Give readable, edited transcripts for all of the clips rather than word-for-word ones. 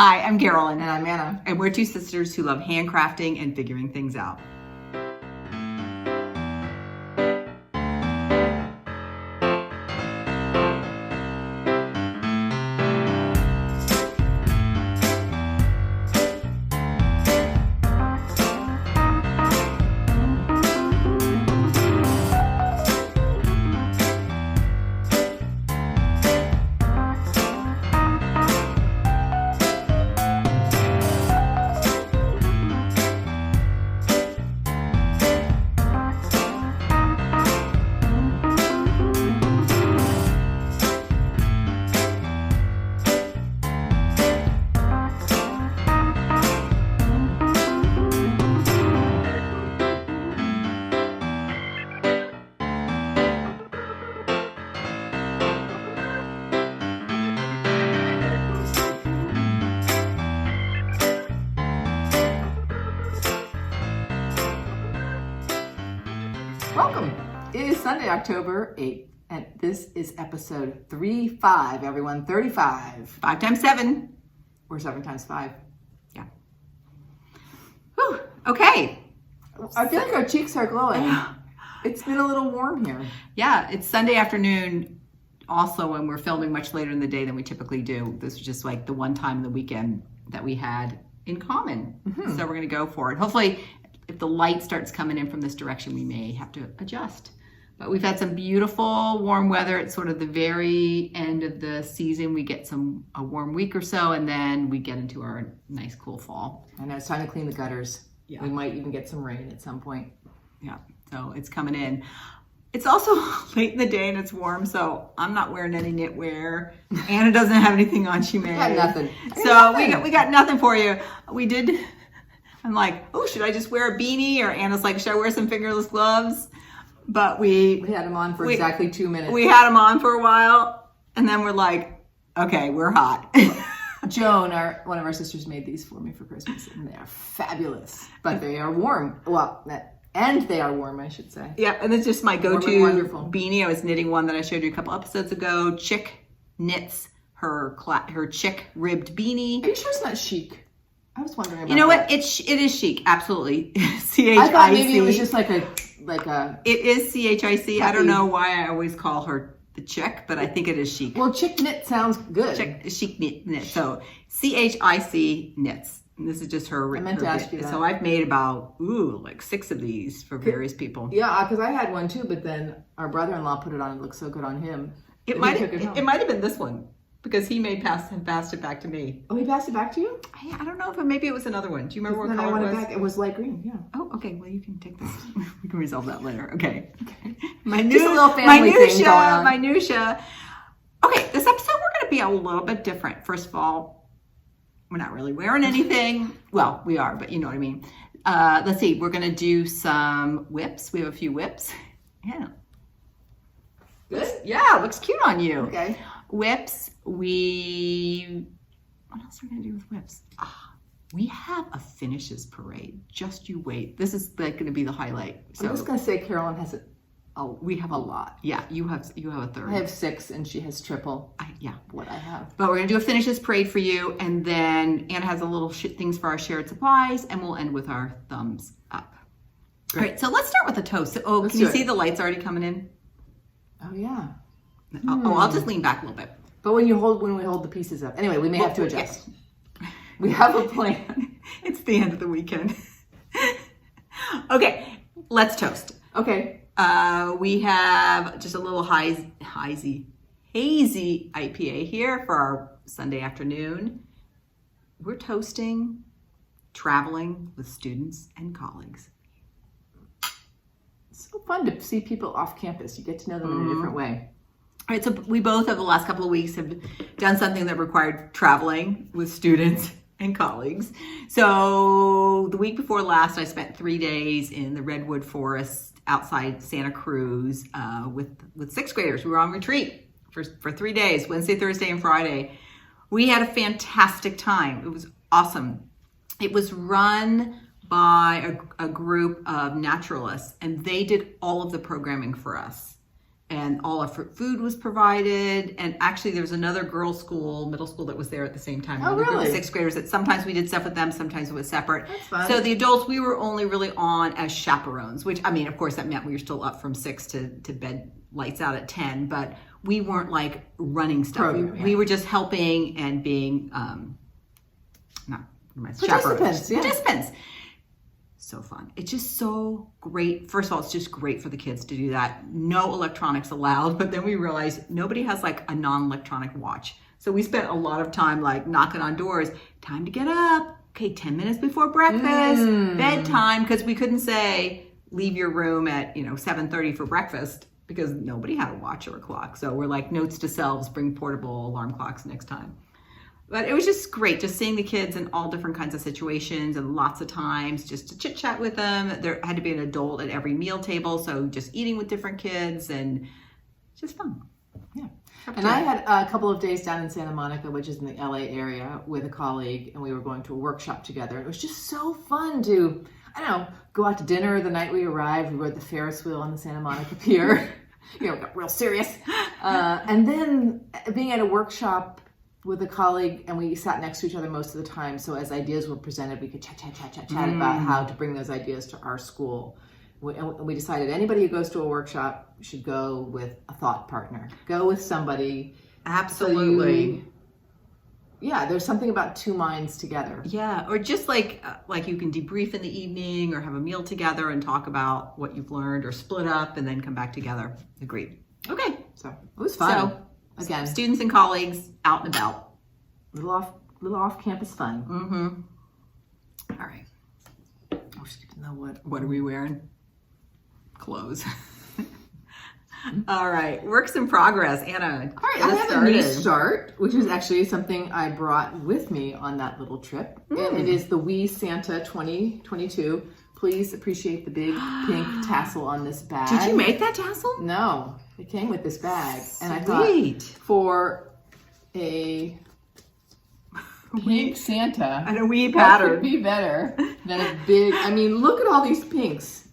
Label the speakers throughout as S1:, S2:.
S1: Hi, I'm Carolyn.
S2: And I'm Anna.
S1: And we're two sisters who love handcrafting and figuring things out.
S2: Welcome. It is Sunday, October 8th, and this is episode 35, everyone. 35.
S1: 5 times 7.
S2: Or 7 times 5.
S1: Yeah. Whew. Okay.
S2: I feel like our cheeks are glowing. It's been a little warm here.
S1: Yeah, it's Sunday afternoon also, when we're filming much later in the day than we typically do. This was just like the one time in the weekend that we had in common. So we're going to go for it. Hopefully, if the light starts coming in from this direction, we may have to adjust. But we've had some beautiful warm weather. It's sort of the very end of the season. We get a warm week or so, and then we get into our nice cool fall.
S2: I know it's time to clean the gutters.
S1: Yeah.
S2: We might even get some rain at some point.
S1: Yeah, so it's coming in. It's also late in the day and it's warm, so I'm not wearing any knitwear. Anna doesn't have anything on she made.
S2: I got nothing.
S1: So we got nothing for you. I'm like, oh, should I just wear a beanie? Or Anna's like, should I wear some fingerless gloves? But we
S2: had them on for exactly 2 minutes.
S1: We had them on for a while, and then we're like, okay, we're hot.
S2: Joan, one of our sisters, made these for me for Christmas, and they are fabulous. But they are warm. Well, and they are warm, I should say.
S1: Yeah, and it's just my go-to beanie. I was knitting one that I showed you a couple episodes ago. Chick knits her chick ribbed beanie.
S2: Are you sure it's not chic? I was wondering about that.
S1: You know what? It is chic, absolutely. CHIC.
S2: I thought maybe it was just like a.
S1: It is CHIC. I don't know why I always call her the chick, but I think it is chic.
S2: Well, chick knit sounds good.
S1: Chic knit. So CHIC knits. And this is just her.
S2: I meant to ask you that.
S1: So I've made about like 6 of these for various people.
S2: Yeah, because I had one too, but then our brother-in-law put it on. It looked so good on him.
S1: It might have been this one. Because he may have passed it back to me.
S2: Oh, he passed it back to you?
S1: I don't know if maybe it was another one. Do you remember what color it was?
S2: Back. It was light green, yeah.
S1: Oh, okay. Well, you can take this. We can resolve that later. Okay.
S2: Just a little family thing going on.
S1: Minutia. Okay, this episode we're going to be a little bit different. First of all, we're not really wearing anything. Well, we are, but you know what I mean. Let's see. We're going to do some whips. We have a few whips. Yeah.
S2: Good?
S1: Yeah, looks cute on you.
S2: Okay.
S1: Whips, what else are we gonna do with whips? We have a finishes parade. Just you wait. This is like gonna be the highlight.
S2: So I'm just gonna say Carolyn has
S1: we have a lot. Yeah, you have a third.
S2: I have 6 and she has triple.
S1: What
S2: I have.
S1: But we're gonna do a finishes parade for you, and then Anna has a little things for our shared supplies, and we'll end with our thumbs up. Great. All right, so let's start with the toast. Oh, can you see the lights already coming in?
S2: Oh yeah.
S1: I'll just lean back a little bit.
S2: But when we hold the pieces up. Anyway, we may have to adjust. Yeah. We have a plan.
S1: It's the end of the weekend. Okay, let's toast.
S2: Okay.
S1: We have just a little hazy IPA here for our Sunday afternoon. We're toasting traveling with students and colleagues.
S2: It's so fun to see people off campus. You get to know them in a different way.
S1: All right, so we both over the last couple of weeks have done something that required traveling with students and colleagues. So the week before last, I spent 3 days in the Redwood Forest outside Santa Cruz with 6th graders. We were on retreat for 3 days, Wednesday, Thursday, and Friday. We had a fantastic time. It was awesome. It was run by a group of naturalists, and they did all of the programming for us. and all our food was provided. And actually, there was another girls' school, middle school, that was there at the same time.
S2: Oh, really?
S1: Sixth graders. That sometimes we did stuff with them, sometimes it was separate.
S2: That's fun.
S1: So the adults, we were only really on as chaperones, which, I mean, of course, that meant we were still up from 6 to bed, lights out at 10, but we weren't like running stuff. We were just helping and being
S2: Participants. Yeah.
S1: Participants. So fun. It's just so great. First of all, it's just great for the kids to do that. No electronics allowed, but then we realized nobody has like a non-electronic watch. So we spent a lot of time like knocking on doors. Time to get up. Okay, 10 minutes before breakfast, bedtime, because we couldn't say leave your room at 7:30 for breakfast because nobody had a watch or a clock. So we're like, notes to selves, bring portable alarm clocks next time. But it was just great, just seeing the kids in all different kinds of situations and lots of times just to chit chat with them. There had to be an adult at every meal table, so just eating with different kids and just fun.
S2: Yeah. And I had a couple of days down in Santa Monica, which is in the LA area, with a colleague, and we were going to a workshop together. It was just so fun to, go out to dinner the night we arrived. We rode the Ferris wheel on the Santa Monica Pier. Got real serious. And then being at a workshop with a colleague, and we sat next to each other most of the time. So as ideas were presented, we could chat about how to bring those ideas to our school. We decided anybody who goes to a workshop should go with a thought partner. Go with somebody.
S1: Absolutely.
S2: There's something about two minds together.
S1: Yeah, or just like you can debrief in the evening or have a meal together and talk about what you've learned, or split up and then come back together. Agreed. Okay.
S2: So it was fun.
S1: So,
S2: again,
S1: students and colleagues out and about.
S2: Little off campus fun.
S1: Mm-hmm. All right.
S2: Oh, she didn't know
S1: what are we wearing? Clothes. All right. Works in progress. Anna.
S2: All right. I have a new start, which is actually something I brought with me on that little trip. And it is the We Santa 2022. Please appreciate the big pink tassel on this bag.
S1: Did you make that tassel?
S2: No. It came with this bag.
S1: Sweet.
S2: And I thought for a pink Santa
S1: and a wee pattern
S2: would be better than a big, look at all these pinks.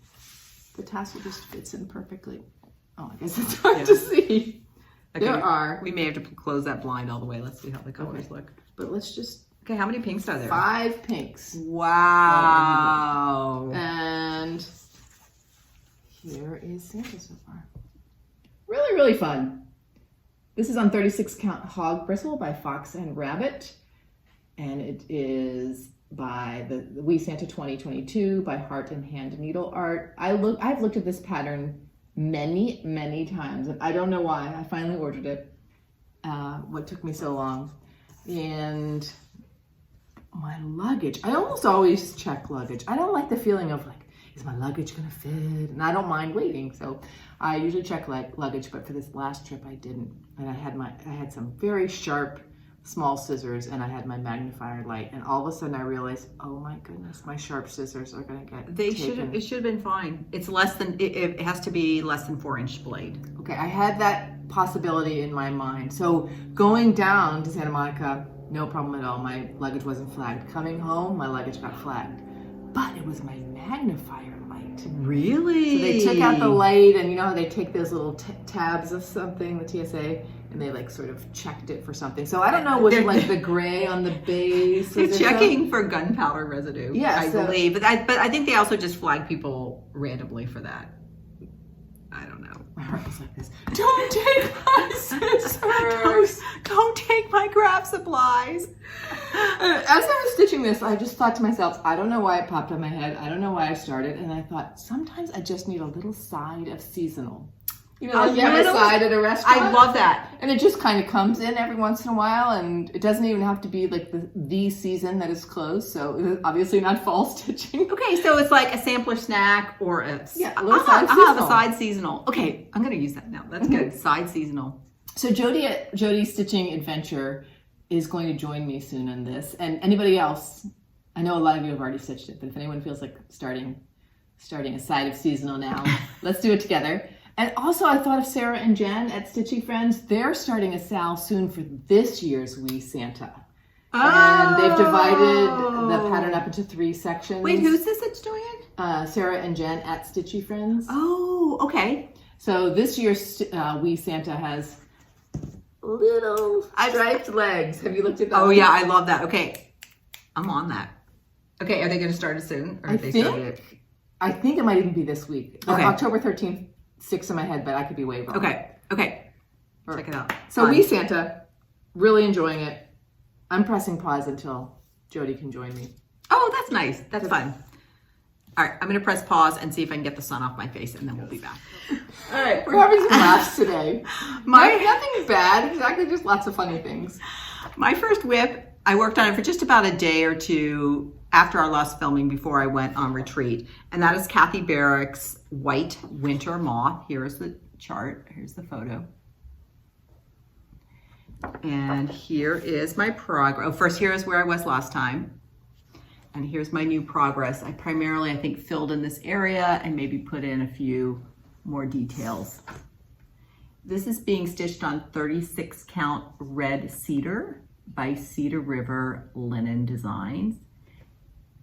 S2: The tassel just fits in perfectly. Oh, I guess it's hard to see.
S1: Okay. We may have to close that blind all the way. Let's see how the colors look.
S2: But let's just...
S1: Okay, how many pinks are there?
S2: 5 pinks.
S1: Wow.
S2: And here is Santa so far. Really, really fun. This is on 36 count hog bristle by Fox and Rabbit. And it is by the We Santa 2022 by Heart and Hand Needleart. I've looked at this pattern many, many times, and I don't know why. I finally ordered it. What took me so long? And my luggage. I almost always check luggage. I don't like the feeling of like, is my luggage gonna fit? And I don't mind waiting, so I usually check luggage. But for this last trip, I didn't. And I had some very sharp small scissors, and I had my magnifier light, and all of a sudden I realized, oh my goodness, my sharp scissors are going to get taken.
S1: It should have been fine. It's less than, it has to be less than 4-inch blade.
S2: Okay, I had that possibility in my mind. So going down to Santa Monica, no problem at all. My luggage wasn't flagged. Coming home, my luggage got flagged. But it was my magnifier light.
S1: Really?
S2: So they took out the light, and you know how they take those little tabs of something, the TSA, and they like sort of checked it for something. So I don't know, was it like the gray on the base?
S1: They're checking for gunpowder residue, I believe. But I think they also just flag people randomly for that. I don't know.
S2: My heart was like this. Don't take my scissors.
S1: Don't take my craft supplies.
S2: As I was stitching this, I just thought to myself, I don't know why it popped in my head. I don't know why I started. And I thought, sometimes I just need a little side of seasonal. You know, like you have a side at a restaurant.
S1: I love that.
S2: And it just kind of comes in every once in a while, and it doesn't even have to be like the season that is closed. So it's obviously not fall stitching.
S1: Okay, so it's like a sampler snack or a
S2: little side seasonal.
S1: A side seasonal. Okay, I'm going to use that now. That's good. Side seasonal.
S2: So Jody at Jody's Stitching Adventure is going to join me soon in this. And anybody else, I know a lot of you have already stitched it, but if anyone feels like starting a side of seasonal now, let's do it together. And also, I thought of Sarah and Jen at Stitchy Friends. They're starting a sale soon for this year's We Santa. Oh. And they've divided the pattern up into 3 sections.
S1: Wait, who's this that's doing it?
S2: Sarah and Jen at Stitchy Friends.
S1: Oh, okay.
S2: So this year's Wee Santa has little striped legs. Have you looked at that?
S1: Oh yeah, I love that. Okay, I'm on that. Okay, are they going to start it soon? Or
S2: I
S1: have they started it?
S2: think it might even be this week.
S1: Okay.
S2: October 13th sticks in my head, but I could be way wrong.
S1: Okay. Check it out.
S2: So Wee Santa, really enjoying it. I'm pressing pause until Jody can join me.
S1: Oh, that's nice. That's fun. All right, I'm going to press pause and see if I can get the sun off my face, and then we'll be back.
S2: All right, we're having some laughs today.
S1: My
S2: Nothing bad, exactly, just lots of funny things.
S1: My first whip, I worked on it for just about a day or two after our last filming before I went on retreat. And that is Kathy Barrick's White Winter Moth. Here's the chart. Here's the photo. And here is my progress. Oh, first, here is where I was last time. And here's my new progress. I primarily, I think, filled in this area and maybe put in a few more details. This is being stitched on 36 count red cedar by Cedar River Linen Designs.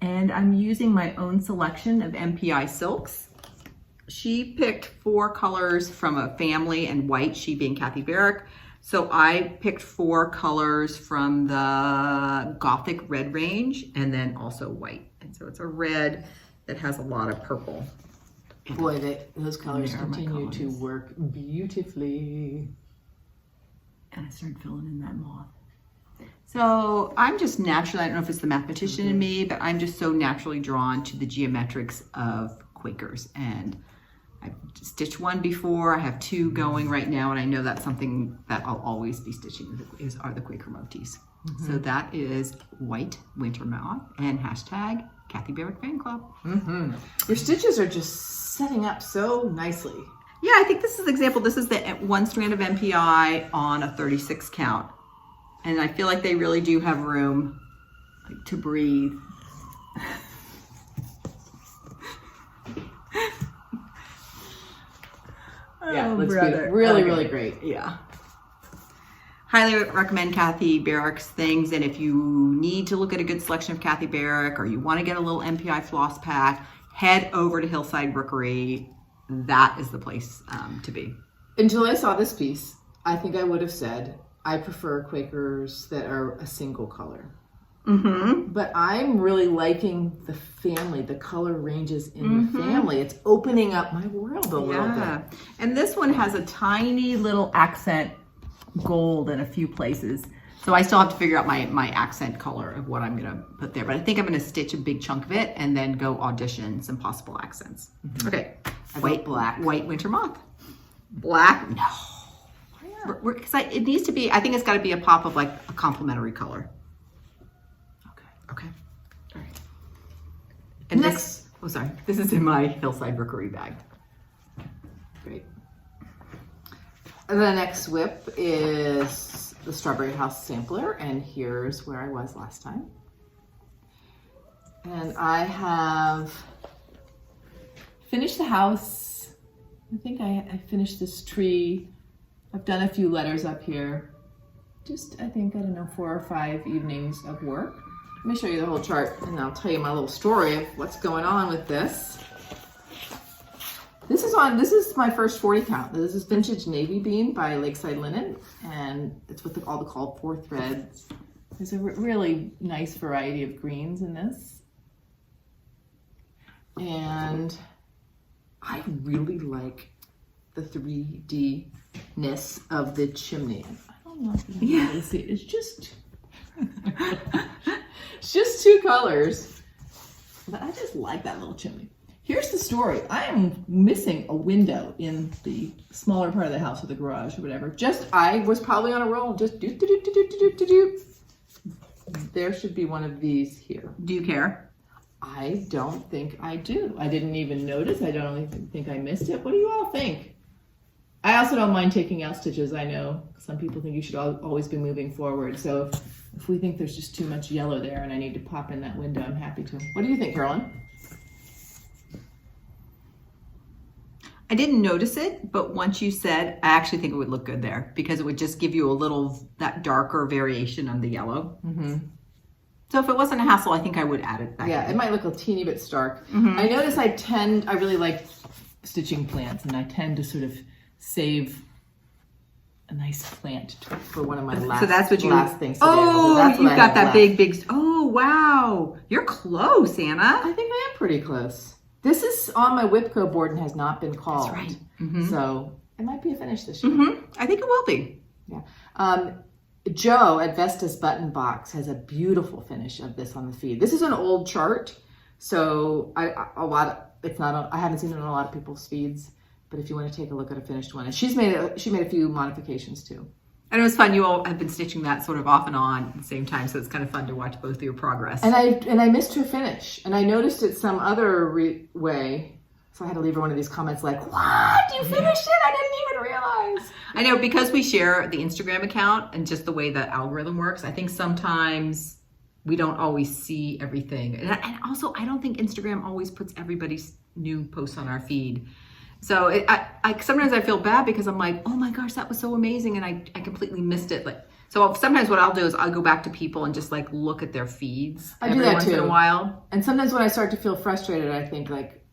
S1: And I'm using my own selection of MPI silks. She picked 4 colors from a family and white, she being Kathy Barrick. So I picked 4 colors from the Gothic red range and then also white. And so it's a red that has a lot of purple.
S2: Boy, those colors
S1: There are my
S2: continue to
S1: colors.
S2: work beautifully.
S1: And I started filling in that moth. So I'm just naturally, I don't know if it's the mathematician in me, but I'm just so naturally drawn to the geometrics of Quakers. And I've stitched 1 before, I have 2 going right now, and I know that's something that I'll always be stitching are the Quaker motifs. So that is White Winter Moth and hashtag Kathy Barrick Fan Club.
S2: Your stitches are just setting up so nicely.
S1: Yeah, I think this is an example. This is the 1 strand of MPI on a 36 count. And I feel like they really do have room to breathe.
S2: Yeah, looks
S1: brother.
S2: beautiful. Really,
S1: Okay.
S2: really great.
S1: Yeah. Highly recommend Kathy Barrick's things. And if you need to look at a good selection of Kathy Barrick or you want to get a little MPI floss pack, head over to Hillside Rookery. That is the place to be.
S2: Until I saw this piece, I think I would have said, I prefer Quakers that are a single color. But I'm really liking the family, the color ranges in the family. It's opening up my world a little bit.
S1: And this one has a tiny little accent gold in a few places. So I still have to figure out my accent color of what I'm gonna put there. But I think I'm gonna stitch a big chunk of it and then go audition some possible accents. Okay, White Winter Moth. Black, no. Because it needs to be, I think it's gotta be a pop of like a complementary color. Okay, all right. And
S2: Next.
S1: this is in my Hillside Rookery bag.
S2: Great. And the next whip is the Strawberry House Sampler, and here's where I was last time. And I have finished the house. I think I finished this tree. I've done a few letters up here. Just, I think, I don't know, 4 or 5 evenings of work. Let me show you the whole chart, and I'll tell you my little story of what's going on with this. This is my first 40 count. This is Vintage Navy Bean by Lakeside Linen, and it's with all the called for threads. There's a really nice variety of greens in this. And I really like the 3D-ness of the chimney. I don't know if you can really see it. It's just it's just 2 colors, but I just like that little chimney. Here's the story. I am missing a window in the smaller part of the house or the garage or whatever. I was probably on a roll. Just do. There should be one of these here.
S1: Do you care?
S2: I don't think I do. I didn't even notice. I don't even think I missed it. What do you all think? I also don't mind taking out stitches. I know some people think you should always be moving forward. So if we think there's just too much yellow there and I need to pop in that window, I'm happy to. What do you think, Carolyn?
S1: I didn't notice it, but once you said, I actually think it would look good there because it would just give you a little, that darker variation on the yellow. So if it wasn't a hassle, I think I would add it back.
S2: Yeah, it might look a teeny bit stark. I notice I really like stitching plants, and I tend to sort of save a nice plant for one of my last,
S1: so that's what you,
S2: last things.
S1: Oh, you've got that big, oh, wow. You're close, Anna.
S2: I think I am pretty close. This is on my Whipco board and has not been called.
S1: That's right. Mm-hmm.
S2: So it might be a finish this year.
S1: Mm-hmm. I think it will be.
S2: Yeah. Joe at Vesta's Button Box has a beautiful finish of this on the feed. This is an old chart, so I haven't seen it on a lot of people's feeds. But if you want to take a look at a finished one, and she made a few modifications too.
S1: And it was fun. You all have been stitching that sort of off and on at the same time, so it's kind of fun to watch both of your progress.
S2: And I missed her finish, and I noticed it some other way, so I had to leave her one of these comments like, "What? You finished it? I didn't even realize."
S1: I know, because we share the Instagram account and just the way the algorithm works. I think sometimes we don't always see everything, and also I don't think Instagram always puts everybody's new posts on our feed. So sometimes I feel bad because I'm like, oh my gosh, that was so amazing, and I completely missed it. Like, so sometimes what I'll do is I'll go back to people and just like look at their feeds.
S2: I do that
S1: once
S2: too.
S1: in a while.
S2: And sometimes when I start to feel frustrated, I think like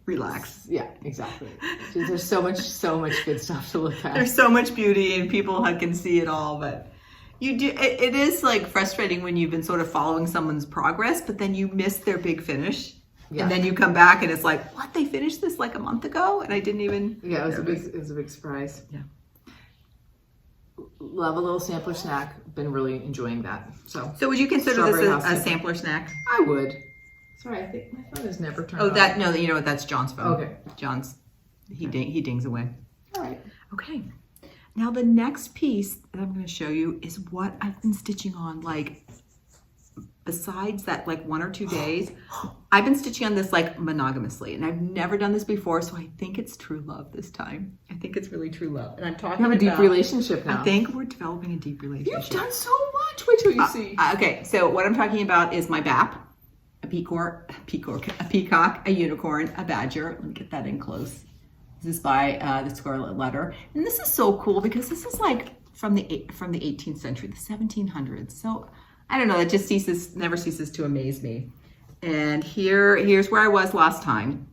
S1: relax.
S2: Yeah, exactly. There's so much good stuff to look at.
S1: There's so much beauty, and people can see it all, but you do. It is like frustrating when you've been sort of following someone's progress, but then you miss their big finish. Yeah. And then you come back and it's like, what? They finished this like a month ago, and I didn't even.
S2: Yeah, it was a big surprise.
S1: Yeah.
S2: Love a little sampler snack. Been really enjoying that. So
S1: would you consider this a sampler snack?
S2: I would. Sorry, I think my phone has never turned on.
S1: No, you know what? That's John's phone.
S2: Okay.
S1: He dings away.
S2: All right.
S1: Okay. Now the next piece that I'm going to show you is what I've been stitching on, like, besides that, like 1 or 2 days, I've been stitching on this like monogamously, and I've never done this before, so I think it's true love this time. I think it's really true love, and I'm talking about.
S2: You have a deep relationship now.
S1: I think we're developing a deep relationship.
S2: You've done so much. Wait till you see.
S1: Okay, so what I'm talking about is my BAP, a peacock, a unicorn, a badger. Let me get that in close. This is by the Scarlet letter, and this is so cool because this is like from the 18th century, the 1700s. So. I don't know, it just never ceases to amaze me. And here's where I was last time.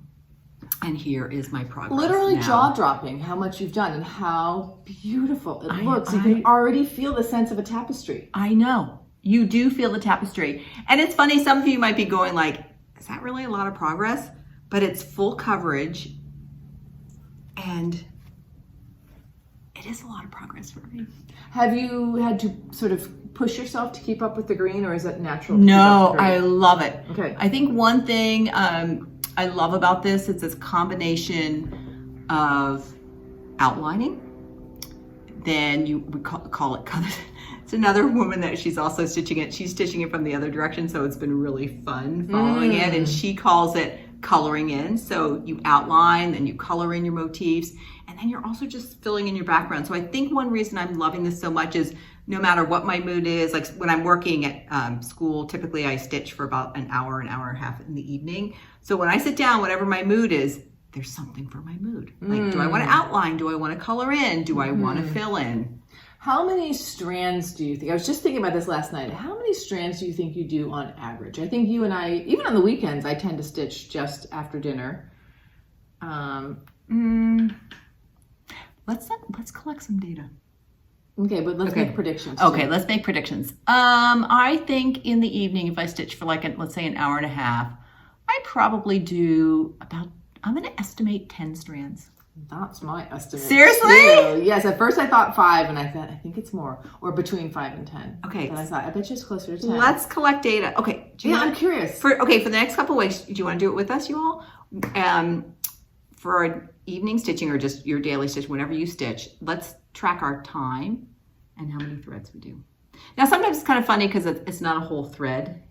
S1: And here is my progress.
S2: Literally jaw-dropping how much you've done and how beautiful it looks. You can already feel the sense of a tapestry.
S1: I know. You do feel the tapestry. And it's funny, some of you might be going like, is that really a lot of progress? But it's full coverage. And it is a lot of progress for me.
S2: Have you had to sort of push yourself to keep up with the green, or is it natural?
S1: No, I love it.
S2: Okay.
S1: I think one thing I love about this is this combination of outlining. Then we call it color. It's another woman that she's also stitching it. She's stitching it from the other direction, so it's been really fun following it. And she calls it coloring in. So you outline, then you color in your motifs, and then you're also just filling in your background. So I think one reason I'm loving this so much is no matter what my mood is, like when I'm working at school, typically I stitch for about an hour and a half in the evening. So when I sit down, whatever my mood is, there's something for my mood. Like, do I want to outline? Do I want to color in? Do I want to fill in?
S2: How many strands do you think? I was just thinking about this last night. How many strands do you think you do on average? I think you and I, even on the weekends, I tend to stitch just after dinner.
S1: Let's collect some data.
S2: Okay, but let's make predictions.
S1: Okay, let's make predictions. I think in the evening, if I stitch for like, let's say an hour and a half, I probably do about, I'm going to estimate 10 strands.
S2: That's my estimate.
S1: Seriously?
S2: Too. Yes, at first I thought 5, and I think it's more, or between 5 and 10.
S1: Okay.
S2: And I thought, I bet you it's closer to 10.
S1: Let's collect data. Okay.
S2: I'm curious.
S1: For the next couple of weeks, do you want to do it with us, you all? For an evening stitching or just your daily stitch, whenever you stitch, let's track our time and how many threads we do. Now, sometimes it's kind of funny because it's not a whole thread.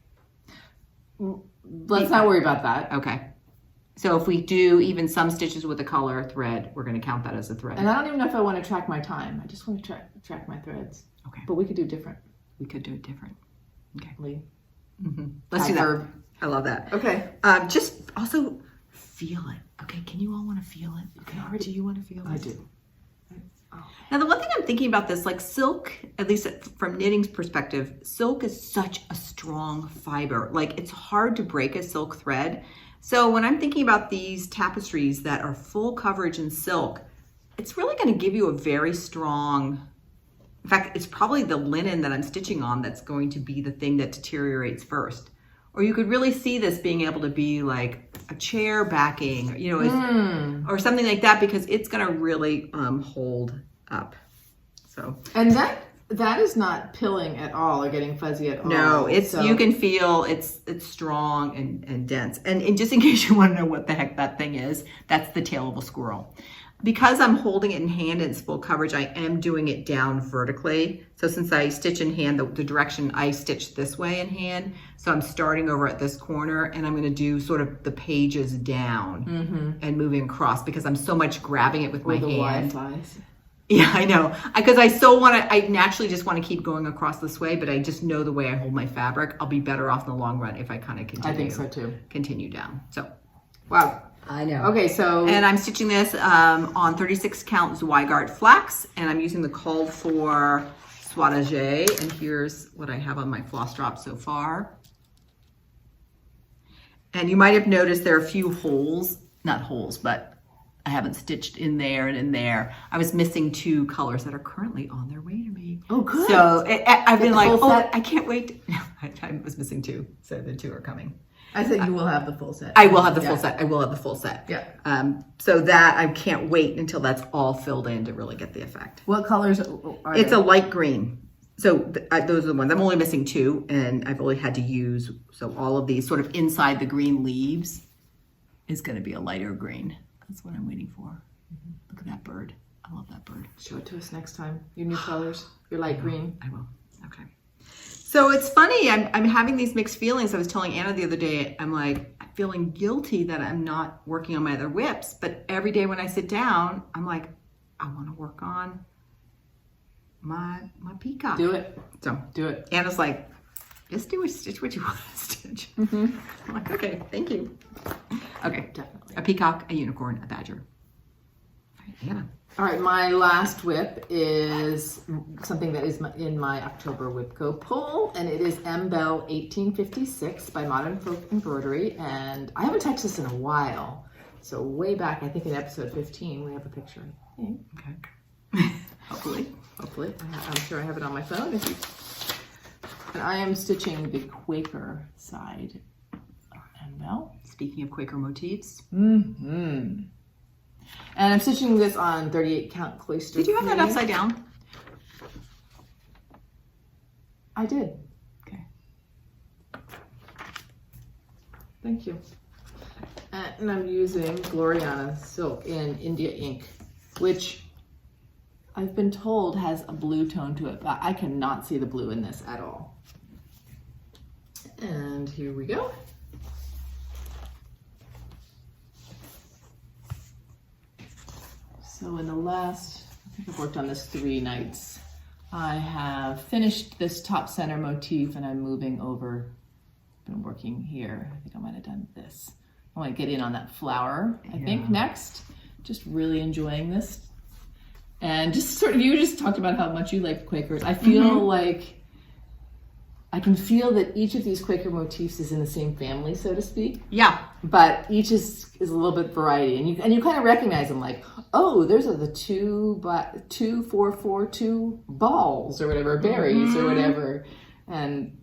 S2: Let's not worry about that.
S1: Okay. So if we do even some stitches with a color thread, we're going to count that as a thread.
S2: And I don't even know if I want to track my time. I just want to track my threads.
S1: Okay.
S2: But we could do different.
S1: We could do it different. Okay.
S2: Let's do that.
S1: I love that.
S2: Okay.
S1: Just also feel it. Okay. Can you all want to feel it? Okay. Do you want to feel it?
S2: I do.
S1: Now, the one thing I'm thinking about this, like silk, at least from knitting's perspective, silk is such a strong fiber. Like, it's hard to break a silk thread. So when I'm thinking about these tapestries that are full coverage in silk, it's really going to give you a very strong, in fact, it's probably the linen that I'm stitching on that's going to be the thing that deteriorates first. Or you could really see this being able to be like a chair backing, you know, or something like that, because it's going to really hold up. So,
S2: and that is not pilling at all or getting fuzzy at all.
S1: No, it's you can feel it's strong and dense. And just in case you want to know what the heck that thing is, that's the tail of a squirrel. Because I'm holding it in hand and it's full coverage, I am doing it down vertically. So since I stitch in hand, the direction I stitch this way in hand, so I'm starting over at this corner and I'm going to do sort of the pages down and moving across because I'm so much grabbing it with my hand.
S2: Wi-Fi's.
S1: Yeah, I know. Because I naturally just want to keep going across this way, but I just know the way I hold my fabric, I'll be better off in the long run if I kind of continue.
S2: I think so too.
S1: Continue down. So,
S2: wow.
S1: I know.
S2: Okay, so.
S1: And I'm stitching this on 36 count Zweigart flax, and I'm using the called for Soitage, and here's what I have on my floss drop so far. And you might have noticed there are a few holes, not holes, but I haven't stitched in there and in there. I was missing 2 colors that are currently on their way to me.
S2: Oh, good.
S1: So I've been like, oh, I can't wait. No, I was missing 2, so the 2 are coming.
S2: I said you will have the full set.
S1: I will have the full set. I will have the full set.
S2: Yeah.
S1: So that I can't wait until that's all filled in to really get the effect.
S2: What colors are
S1: It's
S2: they?
S1: a light green. So those are the ones. I'm only missing 2, and I've only had to use, so all of these sort of inside the green leaves is going to be a lighter green. That's what I'm waiting for. Look at that bird. I love that bird.
S2: Show it to us next time. Your new colors, your light green.
S1: I will. Okay. So it's funny. I'm having these mixed feelings. I was telling Anna the other day, I'm like, I'm feeling guilty that I'm not working on my other whips. But every day when I sit down, I'm like, I want to work on my peacock.
S2: Do it.
S1: So
S2: Do it.
S1: Anna's like, just stitch what you want to stitch. I'm like, okay, thank you. Okay,
S2: Definitely.
S1: a peacock, a unicorn, a badger. All right, Anna.
S2: All right, my last whip is something that is in my October Whipco pull, and it is M. Bell 1856 by Modern Folk Embroidery, and I haven't touched this in a while. So way back, I think in episode 15, we have a picture.
S1: Okay. Hopefully.
S2: Hopefully. I'm sure I have it on my phone. And I am stitching the Quaker side of M. Bell.
S1: Speaking of Quaker motifs.
S2: Mm-hmm. And I'm stitching this on 38 count cloister.
S1: Did you have that upside down?
S2: I did.
S1: Okay.
S2: Thank you. And I'm using Gloriana silk in India ink, which I've been told has a blue tone to it, but I cannot see the blue in this at all. And here we go. So in the last, I think I've worked on this 3 nights. I have finished this top center motif and I'm moving over. Been working here. I think I might have done this. I want to get in on that flower, I think, next. Just really enjoying this. And just sort of, you just talked about how much you like Quakers. I feel like I can feel that each of these Quaker motifs is in the same family, so to speak.
S1: Yeah.
S2: But each is a little bit variety, and you kind of recognize them, like, oh, those are the 2 4 4 2 balls or whatever, berries or whatever, and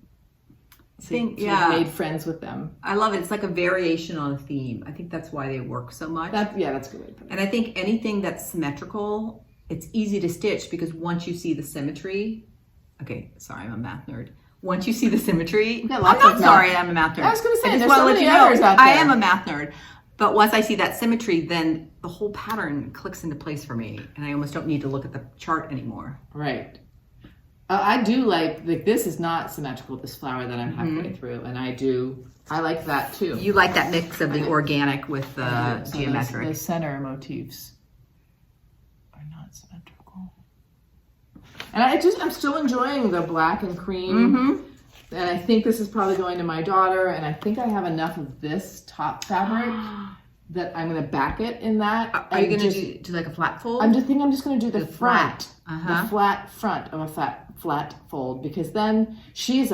S2: made friends with them.
S1: I love it. It's like a variation on a theme. I think that's why they work so much.
S2: That's a good way to put it.
S1: And I think anything that's symmetrical, it's easy to stitch because once you see the symmetry, okay, sorry, I'm a math nerd. Once you see the symmetry, I'm not sorry, I'm a math nerd.
S2: I was going to say,
S1: I
S2: there's so many others out there.
S1: I am a math nerd. But once I see that symmetry, then the whole pattern clicks into place for me. And I almost don't need to look at the chart anymore.
S2: Right. I do like this is not symmetrical, this flower that I'm halfway through. And I like that too.
S1: You like that mix of the organic with the geometric.
S2: The center motifs are not symmetrical. And I'm still enjoying the black and cream. And I think this is probably going to my daughter. And I think I have enough of this top fabric that I'm going to back it in that.
S1: Are you going to do like a flat fold?
S2: I'm just going to do the front,
S1: flat.
S2: the flat front of a flat fold, because then she's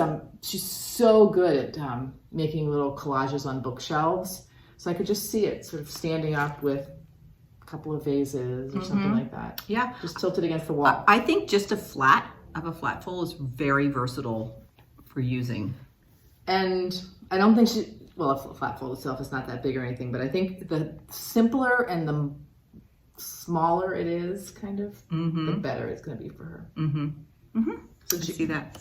S2: so good at making little collages on bookshelves. So I could just see it sort of standing up with a couple of vases or something like that.
S1: Yeah.
S2: Just tilted against the wall.
S1: I think just a flat full is very versatile for using.
S2: And I don't think well, a flat fold itself is not that big or anything, but I think the simpler and the smaller it is, kind of, the better it's going to be for her. So
S1: Did you see that?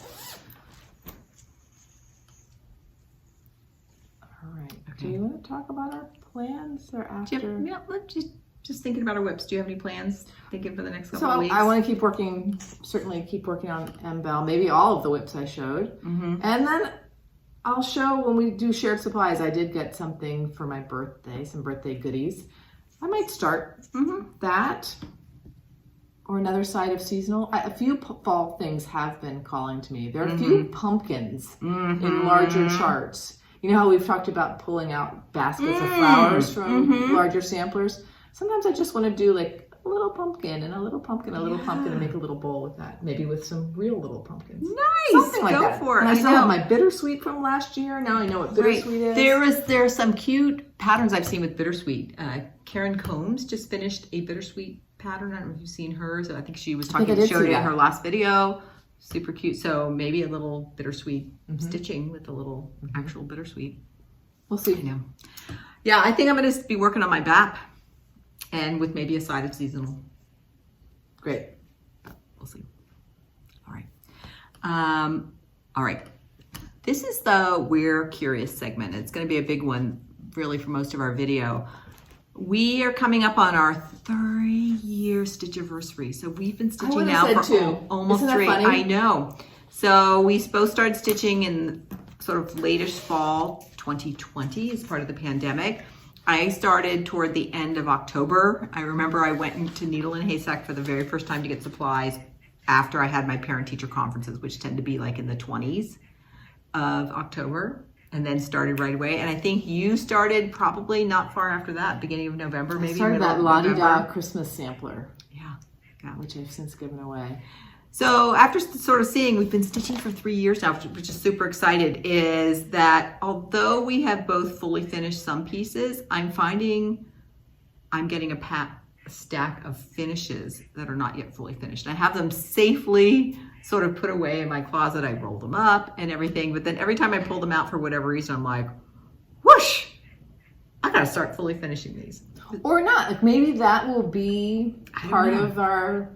S2: All right. Okay. Do you want to talk about our plans or after?
S1: Yeah, let's just thinking about our whips. Do you have any plans thinking for the next couple of weeks?
S2: I want to keep working, certainly keep working on M-Bell, maybe all of the whips I showed. And then I'll show when we do shared supplies. I did get something for my birthday, some birthday goodies. I might start that or another side of seasonal. A few fall things have been calling to me. There are a few pumpkins in larger charts. You know how we've talked about pulling out baskets of flowers from larger samplers? Sometimes I just want to do like a little pumpkin and a little pumpkin, a little pumpkin, and make a little bowl with that. Maybe with some real little pumpkins.
S1: Nice.
S2: Something like
S1: Go
S2: that.
S1: for it.
S2: And I still have my bittersweet from last year. Now I know what bittersweet is.
S1: There are some cute patterns I've seen with bittersweet. Karen Combs just finished a bittersweet pattern. I don't know if you've seen hers. I think she was showed it in her last video. Super cute. So maybe a little bittersweet stitching with a little actual bittersweet.
S2: We'll see.
S1: I know. Yeah, I think I'm going to be working on my BAP and with maybe a side of seasonal.
S2: Great.
S1: We'll see. All right. All right. This is the We're Curious segment. It's going to be a big one, really, for most of our video. We are coming up on our 3-year Stitchiversary. So we've been stitching now for almost 3.
S2: Funny?
S1: I know. So we both started stitching in sort of latest fall 2020 as part of the pandemic. I started toward the end of October. I remember I went into Needle and Haystack for the very first time to get supplies after I had my parent-teacher conferences, which tend to be like in the 20s of October, and then started right away. And I think you started probably not far after that, beginning of November, maybe. I
S2: started that La-Di-Da Christmas sampler.
S1: Yeah.
S2: Which I've since given away.
S1: So after sort of seeing, we've been stitching for 3 years now, which is super excited, is that although we have both fully finished some pieces, I'm finding I'm getting a stack of finishes that are not yet fully finished. I have them safely sort of put away in my closet. I roll them up and everything, but then every time I pull them out for whatever reason, I'm like, whoosh, I gotta start fully finishing these.
S2: Or not, like maybe that will be part of our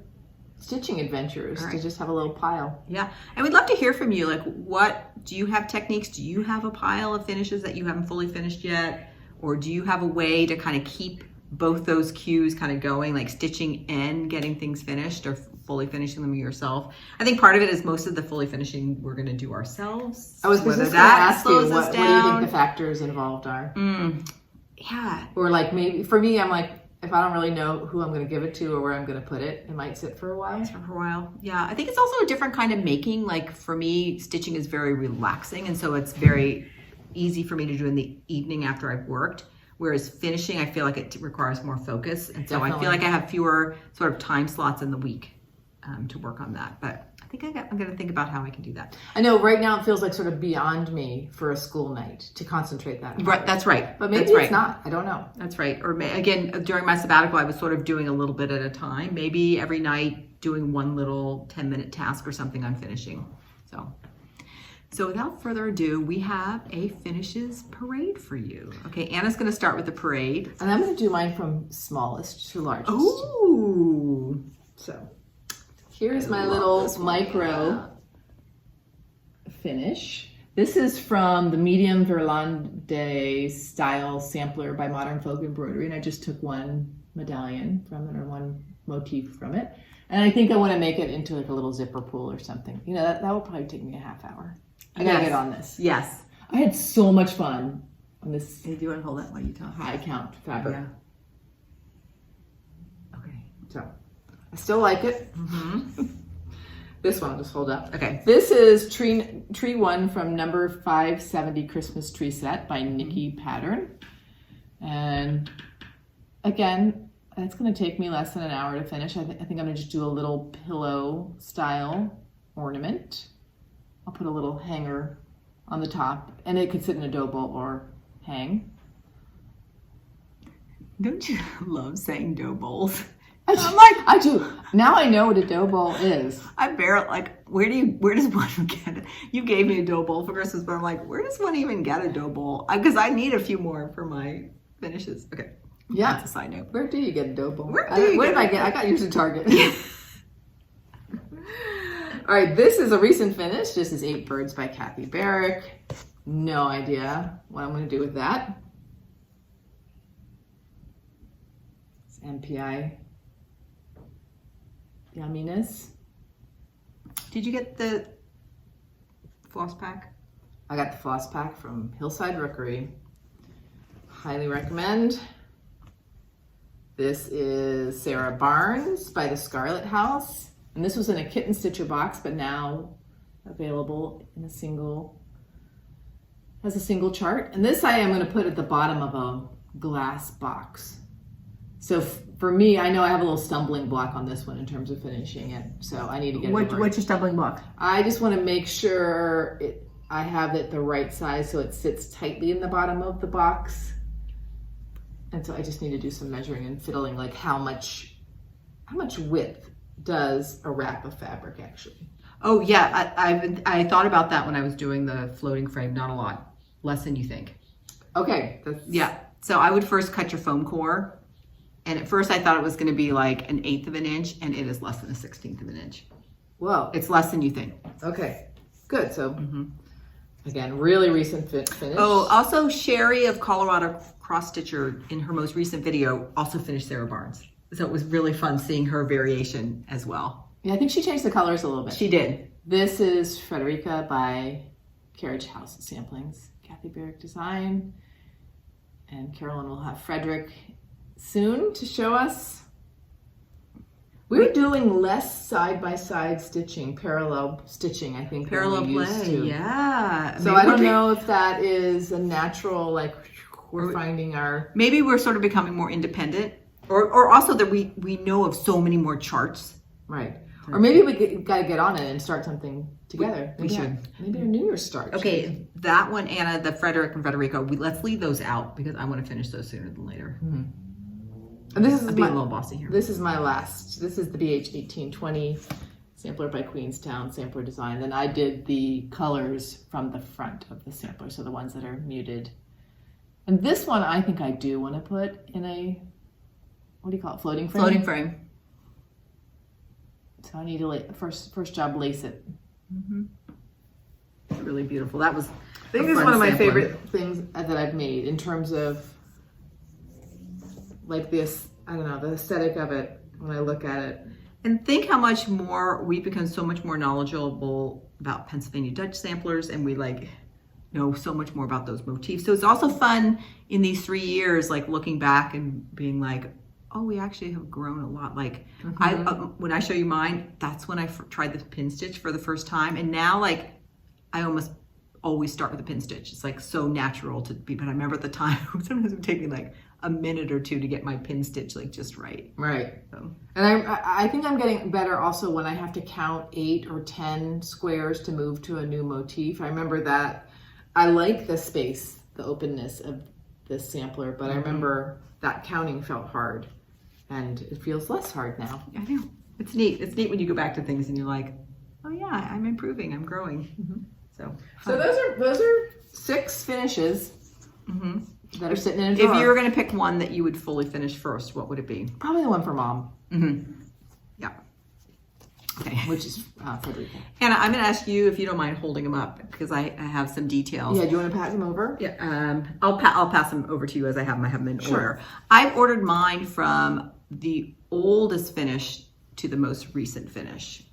S2: stitching adventures, to just have a little pile.
S1: Yeah, and we'd love to hear from you. Like, what do you have techniques? Do you have a pile of finishes that you haven't fully finished yet? Or do you have a way to kind of keep both those cues kind of going, like stitching and getting things finished, or fully finishing them yourself? I think part of it is most of the fully finishing we're going to do ourselves.
S2: I was just going to ask you, what do you think the factors involved are?
S1: Yeah.
S2: Or like, maybe for me, I'm like, if I don't really know who I'm going to give it to or where I'm going to put it, it might sit for a while.
S1: Yeah, I think it's also a different kind of making. Like for me, stitching is very relaxing, and so it's very easy for me to do in the evening after I've worked. Whereas finishing, I feel like it requires more focus, and so I feel like I have fewer sort of time slots in the week to work on that. But I think I'm going to think about how I can do that.
S2: I know right now it feels like sort of beyond me for a school night to concentrate that.
S1: Right, that's right.
S2: But maybe it's not. I don't know.
S1: That's right. Or again, during my sabbatical, I was sort of doing a little bit at a time. Maybe every night doing one little 10-minute task or something I'm finishing. So without further ado, we have a finishes parade for you. Okay, Anna's going to start with the parade.
S2: And I'm going to do mine from smallest to largest.
S1: Ooh.
S2: So here's my little micro finish. This is from the medium Verlande style sampler by Modern Folk Embroidery, and I just took one medallion from it, or one motif from it. And I think I want to make it into like a little zipper pull or something. You know, that will probably take me a half hour. I gotta get on this.
S1: Yes.
S2: I had so much fun on this.
S1: Hey, do you want to hold that while you talk?
S2: High count fabric.
S1: Yeah. Okay.
S2: So I still like it. This one I'll just hold up.
S1: Okay.
S2: This is tree 1 from number 570 Christmas Tree Set by Nikki Pattern. And again, it's going to take me less than an hour to finish. I think I'm going to just do a little pillow style ornament. I'll put a little hanger on the top, and it could sit in a dough bowl or hang.
S1: Don't you love saying dough bowls?
S2: I'm like, I do. Now I know what a dough bowl is.
S1: I barely, like, where does one get it? You gave me a dough bowl for Christmas, but I'm like, where does one even get a dough bowl? Because I need a few more for my finishes. Okay.
S2: Yeah.
S1: That's a side note.
S2: Where do you get a dough bowl?
S1: Where
S2: did I get? I got yours at Target. All right, this is a recent finish. This is 8 Birds by Kathy Barrick. No idea what I'm going to do with that. It's MPI yumminess.
S1: Did you get the floss pack?
S2: I got the floss pack from Hillside Rookery. Highly recommend. This is Sarah Barnes by the Scarlet House. And this was in a kitten stitcher box, but now available in has a single chart. And this I am going to put at the bottom of a glass box. So for me, I know I have a little stumbling block on this one in terms of finishing it. So I need to get it over.
S1: What's your stumbling block?
S2: I just want to make sure I have it the right size so it sits tightly in the bottom of the box. And so I just need to do some measuring and fiddling, like how much width does a wrap of fabric actually?
S1: Oh yeah, I thought about that when I was doing the floating frame. Not a lot, less than you think.
S2: Okay.
S1: Yeah. So I would first cut your foam core, and at first I thought it was going to be like 1/8 of an inch, and it is less than 1/16 of an inch.
S2: Whoa.
S1: It's less than you think.
S2: Okay. Good. So again, really recent finish.
S1: Oh, also Sherry of Colorado Cross Stitcher in her most recent video also finished Sarah Barnes. So it was really fun seeing her variation as well.
S2: Yeah, I think she changed the colors a little bit.
S1: She did.
S2: This is Frederica by Carriage House Samplings. Kathy Barrick design. And Carolyn will have Frederick soon to show us. We're doing less side-by-side stitching, parallel stitching, I think.
S1: Parallel
S2: than we used
S1: play,
S2: to.
S1: yeah.
S2: So I don't know if that is a natural, like we're finding our...
S1: Maybe we're sort of becoming more independent. Or also that we know of so many more charts.
S2: Right. Or maybe we got to get on it and start something together.
S1: We should.
S2: Maybe our New Year's start.
S1: Okay, that one, Anna, the Frederick and Federico, let's leave those out because I want to finish those sooner than later.
S2: And this is
S1: I'm being a little bossy here.
S2: This is my last. This is the BH 1820 sampler by Queenstown sampler design. Then I did the colors from the front of the sampler, so the ones that are muted. And this one I think I do want to put in a, what do you call it, floating frame?
S1: Floating frame.
S2: So I need to first job lace it.
S1: It's really beautiful. That was,
S2: I think this is one of my favorite things that I've made in terms of like this, I don't know, the aesthetic of it when I look at it.
S1: And think how much more we've become so much more knowledgeable about Pennsylvania Dutch samplers, and we like know so much more about those motifs. So it's also fun in these 3 years, like looking back and being like, oh, we actually have grown a lot. Like when I show you mine, that's when I tried the pin stitch for the first time. And now like I almost always start with a pin stitch. It's like so natural to be, but I remember at the time, sometimes it would take me like a minute or two to get my pin stitch like just right.
S2: Right.
S1: So.
S2: And I think I'm getting better also when I have to count 8 or 10 squares to move to a new motif. I remember that I like the space, the openness of this sampler, but I remember that counting felt hard. And it feels less hard now.
S1: I know. It's neat. It's neat when you go back to things and you're like, oh yeah, I'm improving, I'm growing. So
S2: those are 6 finishes that are sitting in a drawer.
S1: If you were going to pick one that you would fully finish first, what would it be?
S2: Probably the one for Mom.
S1: Yeah. Okay.
S2: Which is Frederica.
S1: Anna, I'm going to ask you if you don't mind holding them up because I have some details.
S2: Yeah, do you want to pass them over?
S1: Yeah. I'll pass them over to you as I have them. I have them in order. I've ordered mine from the oldest finish to the most recent finish.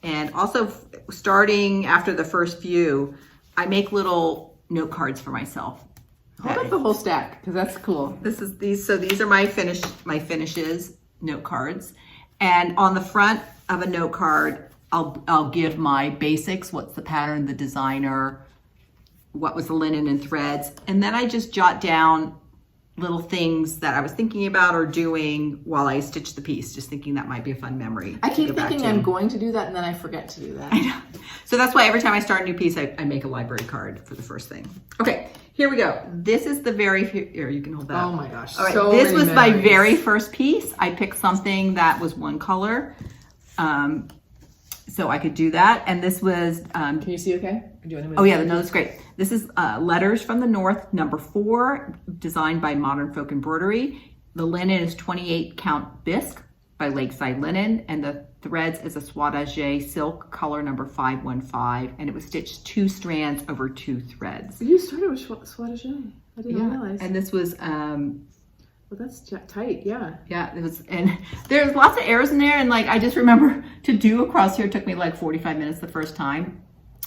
S1: And also starting after the first few, I make little note cards for myself.
S2: Hold up the whole stack because that's cool.
S1: These are my finishes note cards. And on the front of a note card, I'll give my basics, what's the pattern, the designer, what was the linen and threads. And then I just jot down little things that I was thinking about or doing while I stitch the piece, just thinking that might be a fun memory.
S2: I keep thinking I'm going to do that and then I forget to do that.
S1: I know. So that's why every time I start a new piece, I make a library card for the first thing. Okay, here we go. This is the very, here, you can hold that up.
S2: Oh my gosh.
S1: All right,
S2: so
S1: this
S2: many
S1: was my
S2: memories.
S1: very first piece. I picked something that was one color. So I could do that. And this was,
S2: Can you see okay? Do you want to move
S1: oh yeah, no, that's great. This is Letters from the North, number 4, designed by Modern Folk Embroidery. The linen is 28 count bisque by Lakeside Linen, and the threads is a Swatage silk, color number 515, and it was stitched 2 strands over 2 threads.
S2: You started with Swatage. I didn't realize.
S1: And this was,
S2: well, that's tight, yeah.
S1: yeah, it was, and there's lots of errors in there, and like, I just remember to do across here, it took me like 45 minutes the first time.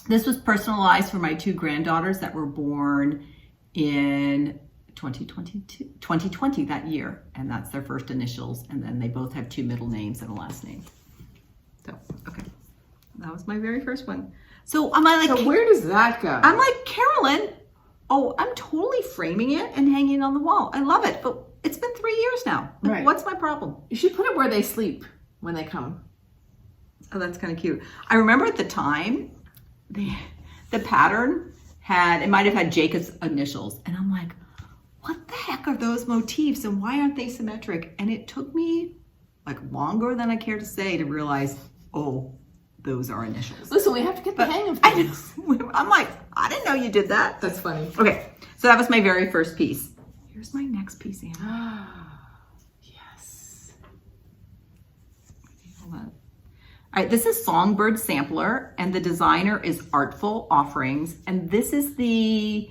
S1: This was personalized for my 2 granddaughters that were born in 2020 that year, and that's their first initials, and then they both have 2 middle names and a last name. So, okay, that was my very first one. So I'm like,
S2: so where does that go?
S1: I'm like, Carolyn, oh, I'm totally framing it and hanging it on the wall. I love it, but it's been 3 years now. Like,
S2: Right.
S1: what's my problem?
S2: You should put it where they sleep when they come.
S1: Oh, that's kind of cute. I remember at the time, the pattern it might have had Jacob's initials, and I'm like, what the heck are those motifs and why aren't they symmetric? And it took me like longer than I care to say to realize, oh, those are initials.
S2: Listen, we have to get the hang of
S1: I
S2: things.
S1: know. I'm like, I didn't know you did that.
S2: That's funny.
S1: Okay, so that was my very first piece. Here's my next piece, Anna.
S2: Yes.
S1: Hold on. All right, this is Songbird Sampler, and the designer is Artful Offerings, and this is the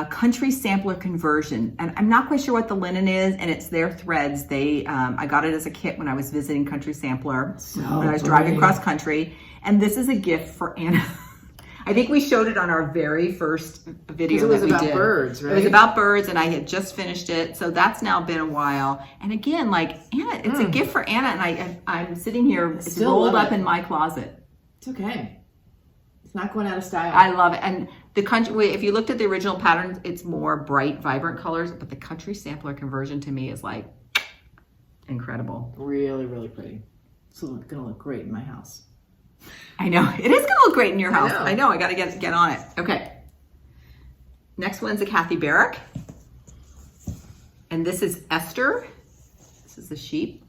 S1: country sampler conversion, and I'm not quite sure what the linen is, and it's their threads. I got it as a kit when I was visiting Country Sampler when I was driving cross country, and this is a gift for Anna. I think we showed it on our very first video that we did.
S2: It was about birds, right?
S1: It was about birds, and I had just finished it, so that's now been a while. And again, like Anna, it's a gift for Anna, and I'm sitting here, it's
S2: Still
S1: rolled
S2: love
S1: up
S2: it.
S1: in my closet.
S2: It's okay. It's not going out of style.
S1: I love it. And the country, if you looked at the original patterns, it's more bright, vibrant colors, but the country sampler conversion to me is like incredible.
S2: Really, really pretty. It's gonna look great in my house.
S1: I know. It is gonna look great in your house.
S2: know.
S1: I know. I gotta get on it. Okay. Next one's a Kathy Barrick. And this is Esther. This is the sheep.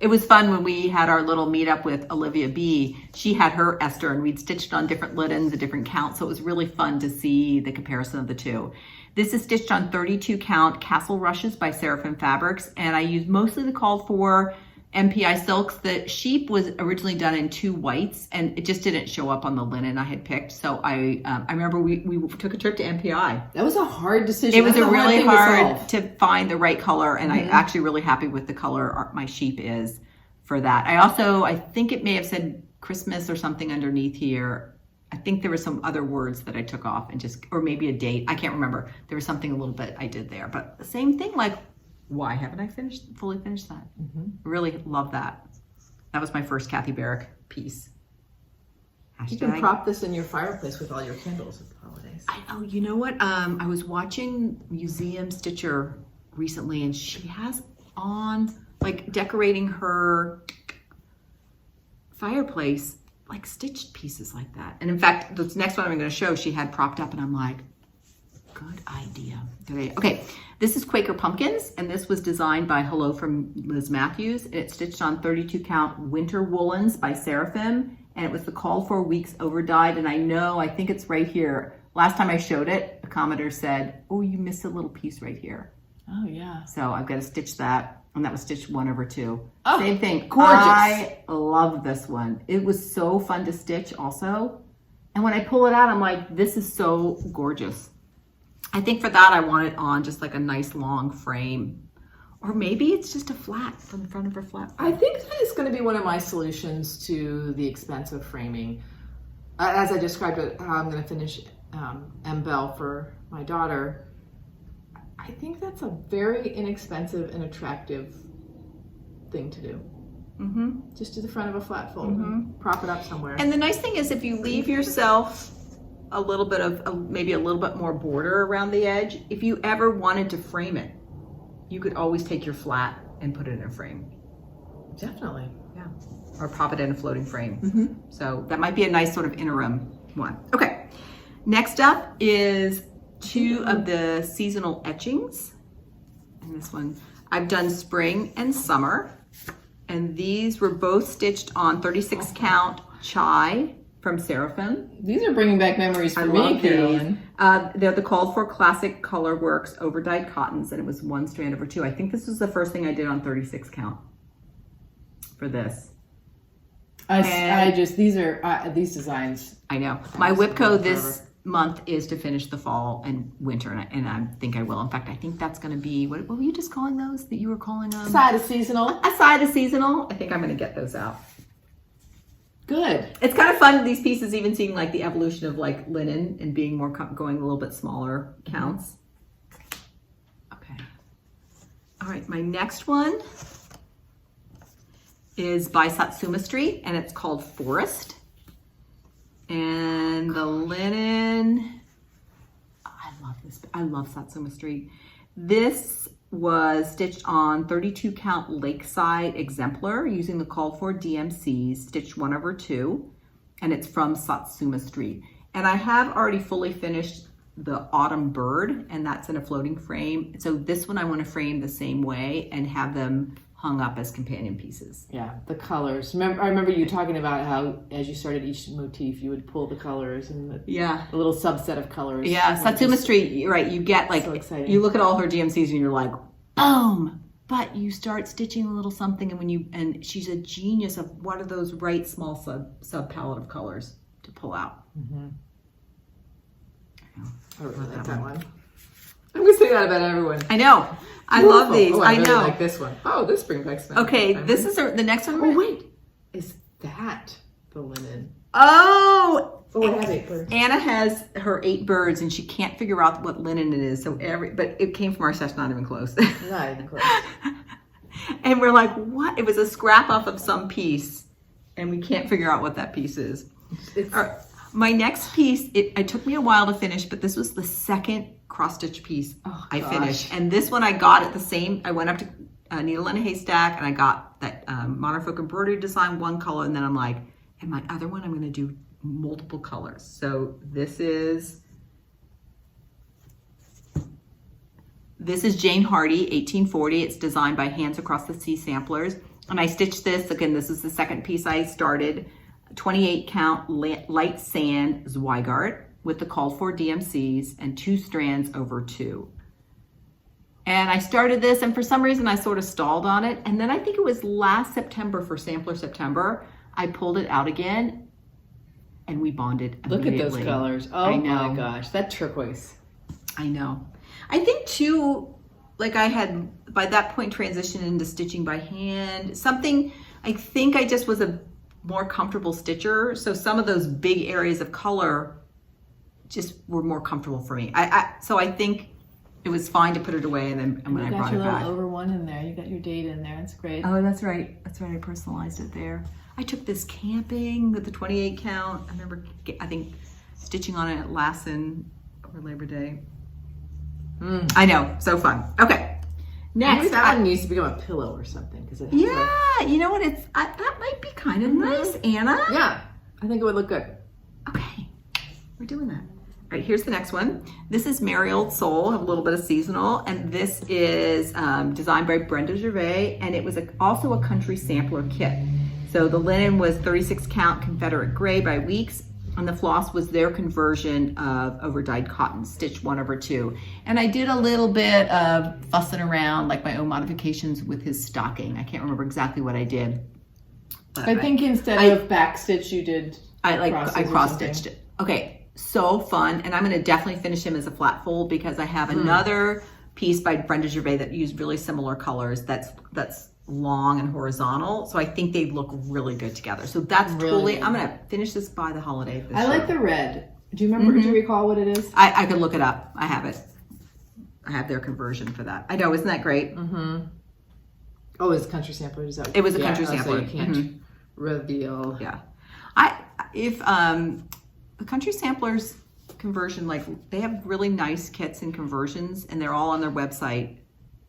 S1: It was fun when we had our little meetup with Olivia B. She had her Esther, and we'd stitched on different linens, a different count. So it was really fun to see the comparison of the two. This is stitched on 32 count Castle Rushes by Seraphim Fabrics. And I used mostly the called for MPI silks. The sheep was originally done in 2 whites, and it just didn't show up on the linen I had picked. So I remember we took a trip to MPI.
S2: That was a hard decision.
S1: It was
S2: That's
S1: a really
S2: thing to
S1: hard
S2: solve.
S1: to find the right color, and I'm actually really happy with the color my sheep is for that. I think it may have said Christmas or something underneath here. I think there were some other words that I took off and or maybe a date. I can't remember. There was something a little bit I did there, but the same thing, like, why haven't I fully finished that? Really love that. That was my first Kathy Barrick piece.
S2: You can prop this in your fireplace with all your candles at the holidays.
S1: I know. You know what? I was watching Museum Stitcher recently, and she has on, like, decorating her fireplace, like, stitched pieces like that. And in fact, this next one I'm going to show, she had propped up, and I'm like, good idea. Okay, this is Quaker Pumpkins, and this was designed by Hello from Liz Matthews, and it's stitched on 32 count Winter Woolens by Seraphim, and it was the called for weeks over dyed. And I think it's right here. Last time I showed it, a commenter said, oh, you missed a little piece right here.
S2: Oh yeah.
S1: So I've got to stitch that, and that was stitched 1/2.
S2: Oh,
S1: same thing.
S2: gorgeous.
S1: I love this one. It was so fun to stitch also, and when I pull it out, I'm like, this is so gorgeous. I think for that, I want it on just like a nice long frame, or maybe it's just a flat from the front of her flat.
S2: I think that is going to be one of my solutions to the expense of framing. As I described it, how I'm going to finish M-Bell for my daughter. I think that's a very inexpensive and attractive thing to do. Just to the front of a flat fold and prop it up somewhere.
S1: And the nice thing is, if you leave yourself a little bit of maybe a little bit more border around the edge, if you ever wanted to frame it, you could always take your flat and put it in a frame.
S2: Definitely.
S1: Yeah. Or pop it in a floating frame. So that might be a nice sort of interim one. Okay. Next up is 2 of the seasonal etchings. And this one, I've done spring and summer. And these were both stitched on 36 count chai from Seraphim.
S2: These are bringing back memories for me, Carolyn.
S1: They're the called for classic color works over dyed cottons, and it was 1 strand over 2. I think this was the first thing I did on 36 count for this. These designs. I know. My Whipco this month is to finish the fall and winter, and I think I will. In fact, I think that's going to be, what were you just calling those that you were calling them?
S2: Side of seasonal.
S1: A side of seasonal. I think I'm going to get those out.
S2: Good.
S1: It's kind of fun, these pieces, even seeing like the evolution of like linen and being more, going a little bit smaller counts. Okay. All right, my next one is by Satsuma Street, and it's called Forest. And the linen, I love this. I love Satsuma Street. This was stitched on 32 count Lakeside Exemplar using the called for DMCs, stitched 1 over 2, and it's from Satsuma Street. And I have already fully finished the Autumn Bird, and that's in a floating frame. So this one I want to frame the same way and have them hung up as companion pieces.
S2: Yeah, the colors. I remember you talking about how as you started each motif, you would pull the colors and the little subset of colors.
S1: Yeah, Satsuma Street, you're right. You get like,
S2: so
S1: you look at all her DMCs and you're like, boom. But you start stitching a little something, and she's a genius of what are those right small sub palette of colors to pull out.
S2: Mm-hmm. I really like that one. I'm gonna say that about everyone.
S1: I know. I love these.
S2: Oh, I
S1: really
S2: know. Like this one. Oh, this brings back smell.
S1: Okay, this is the next one.
S2: Oh wait, is that the linen?
S1: Oh,
S2: it has 8 birds.
S1: Anna has her 8 birds, and she can't figure out what linen it is. So but it came from our stash, not even close.
S2: Not even close.
S1: And we're like, what? It was a scrap off of some piece, and we can't figure out what that piece is. All right. My next piece, it took me a while to finish, but this was the second cross-stitch piece I finished. And this one I got at the same, I went up to Needle in a Haystack, and I got that Modern Folk embroidery design, 1 color, and then I'm like, and my other one I'm gonna do multiple colors. So this is Jane Hardy, 1840. It's designed by Hands Across the Sea Samplers. And I stitched this, again, this is the second piece I started, 28 count light sand Zweigart with the called for DMCs and 2 strands over 2. And I started this, and for some reason I sort of stalled on it. And then I think it was last September, for Sampler September, I pulled it out again and we bonded immediately.
S2: Look at those colors. Oh
S1: I know.
S2: My gosh, that turquoise.
S1: I know. I think too, like I had by that point transitioned into stitching by hand. I think I just was a more comfortable stitcher. So some of those big areas of color just were more comfortable for me. So I think it was fine to put it away, and then when I brought it back. You got your little
S2: over 1 in there. You got your date in there. That's great.
S1: Oh, that's right. That's right. I personalized it there. I took this camping with the 28 count. I remember, I think, stitching on it at Lassen over Labor Day. I know. So fun. Okay. Next.
S2: Maybe that one needs to become a pillow or something. Because it has
S1: you know what? That might be kind of nice, Anna.
S2: Yeah. I think it would look good.
S1: Okay. We're doing that. All right, here's the next one. This is Merry Old Soul, have a little bit of seasonal, and this is designed by Brenda Gervais, and it was also a country sampler kit. So the linen was 36 count Confederate gray by Weeks, and the floss was their conversion of over-dyed cotton, stitched 1 over 2. And I did a little bit of fussing around, like my own modifications with his stocking. I can't remember exactly what I did.
S2: But I think instead of back stitch, you did
S1: I cross-stitched it. Okay. So fun, and I'm going to definitely finish him as a flat fold because I have another piece by Brenda Gervais that used really similar colors that's long and horizontal, so I think they look really good together. So that's really totally good. I'm going to finish this by the holiday.
S2: I like the red. Do you remember? Do you recall what it is?
S1: I could look it up. I have it. I have their conversion for that. I know, isn't that great?
S2: Oh, it's a country sampler. Is that?
S1: It was a country sampler.
S2: So you can't reveal.
S1: Yeah. If the country samplers conversion, like they have really nice kits and conversions, and they're all on their website.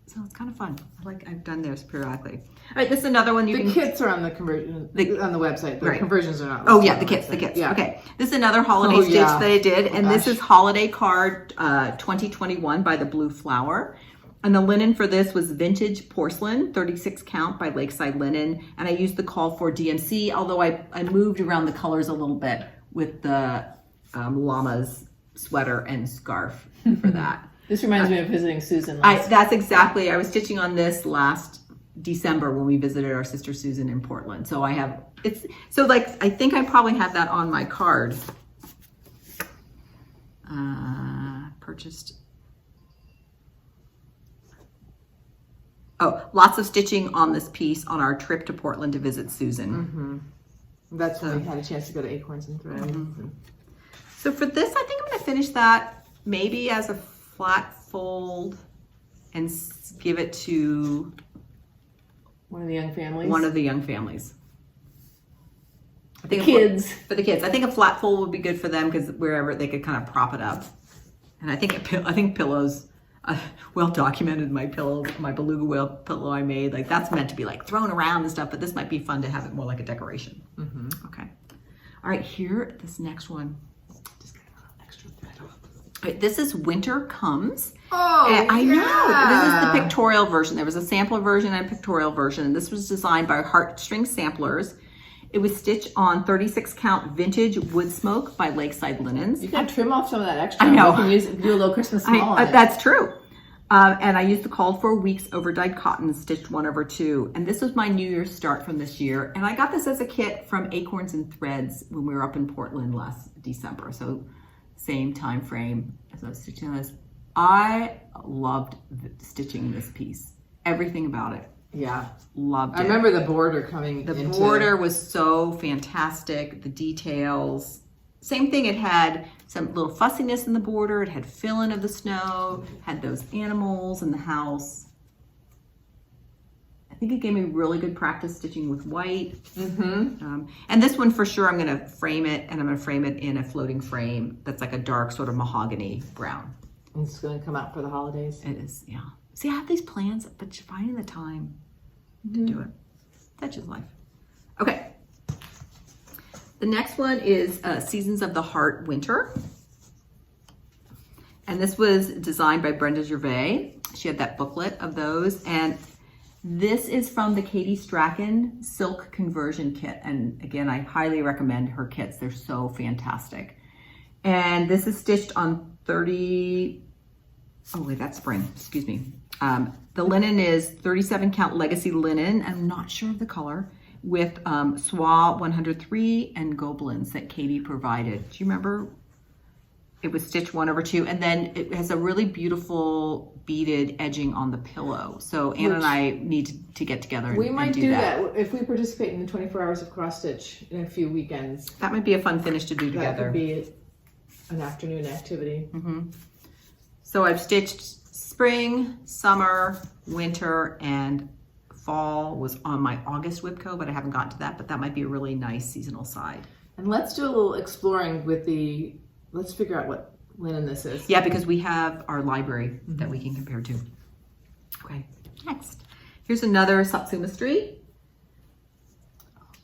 S1: So it's kind of fun. I've done theirs periodically. All right, this is another one
S2: The kits are on the conversion on the website. The
S1: right.
S2: conversions are not.
S1: Oh yeah, the kits. Yeah. Okay, this is another holiday stitch that I did, and this is Holiday Card 2021 by the Blue Flower. And the linen for this was vintage porcelain, 36 count by Lakeside Linen. And I used the call for DMC, although I moved around the colors a little bit with the llama's sweater and scarf for that.
S2: This reminds me of visiting Susan.
S1: That's exactly, I was stitching on this last December when we visited our sister Susan in Portland. So I think I probably have that on my card. Purchased. Oh, lots of stitching on this piece on our trip to Portland to visit Susan.
S2: That's when we had a chance to go to Acorns and Threads.
S1: So for this, I think I'm going to finish that maybe as a flat fold and give it to
S2: one of the young families.
S1: One of the young families. I think
S2: kids.
S1: For the kids. I think a flat fold would be good for them because wherever they could kind of prop it up. And I think pillows, well documented my beluga whale pillow I made. Like that's meant to be like thrown around and stuff, but this might be fun to have it more like a decoration. Okay. All right, here, this next one. Just get a little extra thread off. All right, this is Winter Comes.
S2: Oh,
S1: I know. This is the pictorial version. There was a sampler version and a pictorial version. This was designed by Heartstring Samplers. It was stitched on 36 count vintage wood smoke by Lakeside Linens.
S2: You can trim off some of that extra.
S1: I know.
S2: You can do a little Christmas small on it.
S1: That's true. And I used the called for weeks overdyed cotton, stitched 1/2. And this was my New Year's start from this year. And I got this as a kit from Acorns and Threads when we were up in Portland last December. So same time frame as I was stitching this. I loved stitching this piece. Everything about it.
S2: Yeah.
S1: Loved it.
S2: I remember the border coming
S1: The border was so fantastic. The details. Same thing, it had some little fussiness in the border. It had fill-in of the snow, had those animals in the house. I think it gave me really good practice stitching with white. And this one for sure, I'm gonna frame it, and I'm gonna frame it in a floating frame that's like a dark sort of mahogany brown.
S2: And it's gonna come out for the holidays.
S1: It is, yeah. See, I have these plans, but finding the time to do it. That's just life. Okay. The next one is Seasons of the Heart Winter. And this was designed by Brenda Gervais. She had that booklet of those. And this is from the Katie Strachan Silk Conversion Kit. And again, I highly recommend her kits. They're so fantastic. And this is stitched on 30, oh wait, that's spring, excuse me. The linen is 37 count legacy linen. I'm not sure of the color. With Soie 103 and Gobelins that Katie provided. Do you remember? It was stitched 1/2, and then it has a really beautiful beaded edging on the pillow. So Anna and I need to get together and
S2: we might
S1: do that.
S2: If we participate in the 24 hours of cross stitch in a few weekends.
S1: That might be a fun finish to do together.
S2: That could be an afternoon activity.
S1: So I've stitched spring, summer, winter, and fall was on my August Whipco, but I haven't gotten to that, but that might be a really nice seasonal side.
S2: And let's do a little exploring with let's figure out what linen this is.
S1: Yeah, because we have our library that we can compare to. Okay, next. Here's another Satsuma Street.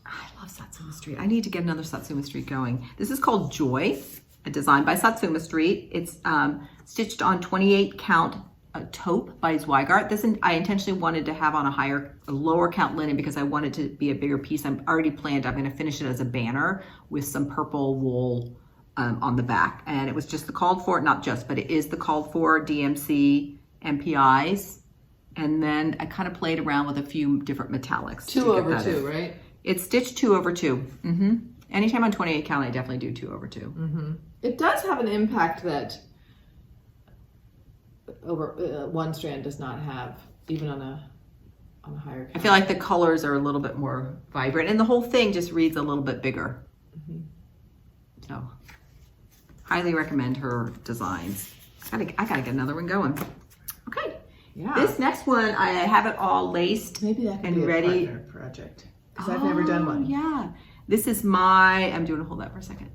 S1: I love Satsuma Street. I need to get another Satsuma Street going. This is called Joy, a design by Satsuma Street. It's stitched on 28 count taupe by Zweigart. This I intentionally wanted to have on a lower count linen because I wanted to be a bigger piece. I'm already planned, I'm going to finish it as a banner with some purple wool on the back. And it was just the called for, not just, but it is the called for DMC MPIs. And then I kind of played around with a few different metallics.
S2: 2/2, right?
S1: It's stitched 2/2. Anytime on 28 count, I definitely do 2/2.
S2: It does have an impact that over one strand does not have, even on a higher count.
S1: I feel like the colors are a little bit more vibrant, and the whole thing just reads a little bit bigger. So, highly recommend her designs. I gotta get another one going. Okay.
S2: Yeah.
S1: This next one, I have it all laced
S2: Maybe that could
S1: and
S2: be a
S1: ready.
S2: partner project, because I've never done one.
S1: Yeah. This is I'm doing, hold that for a second.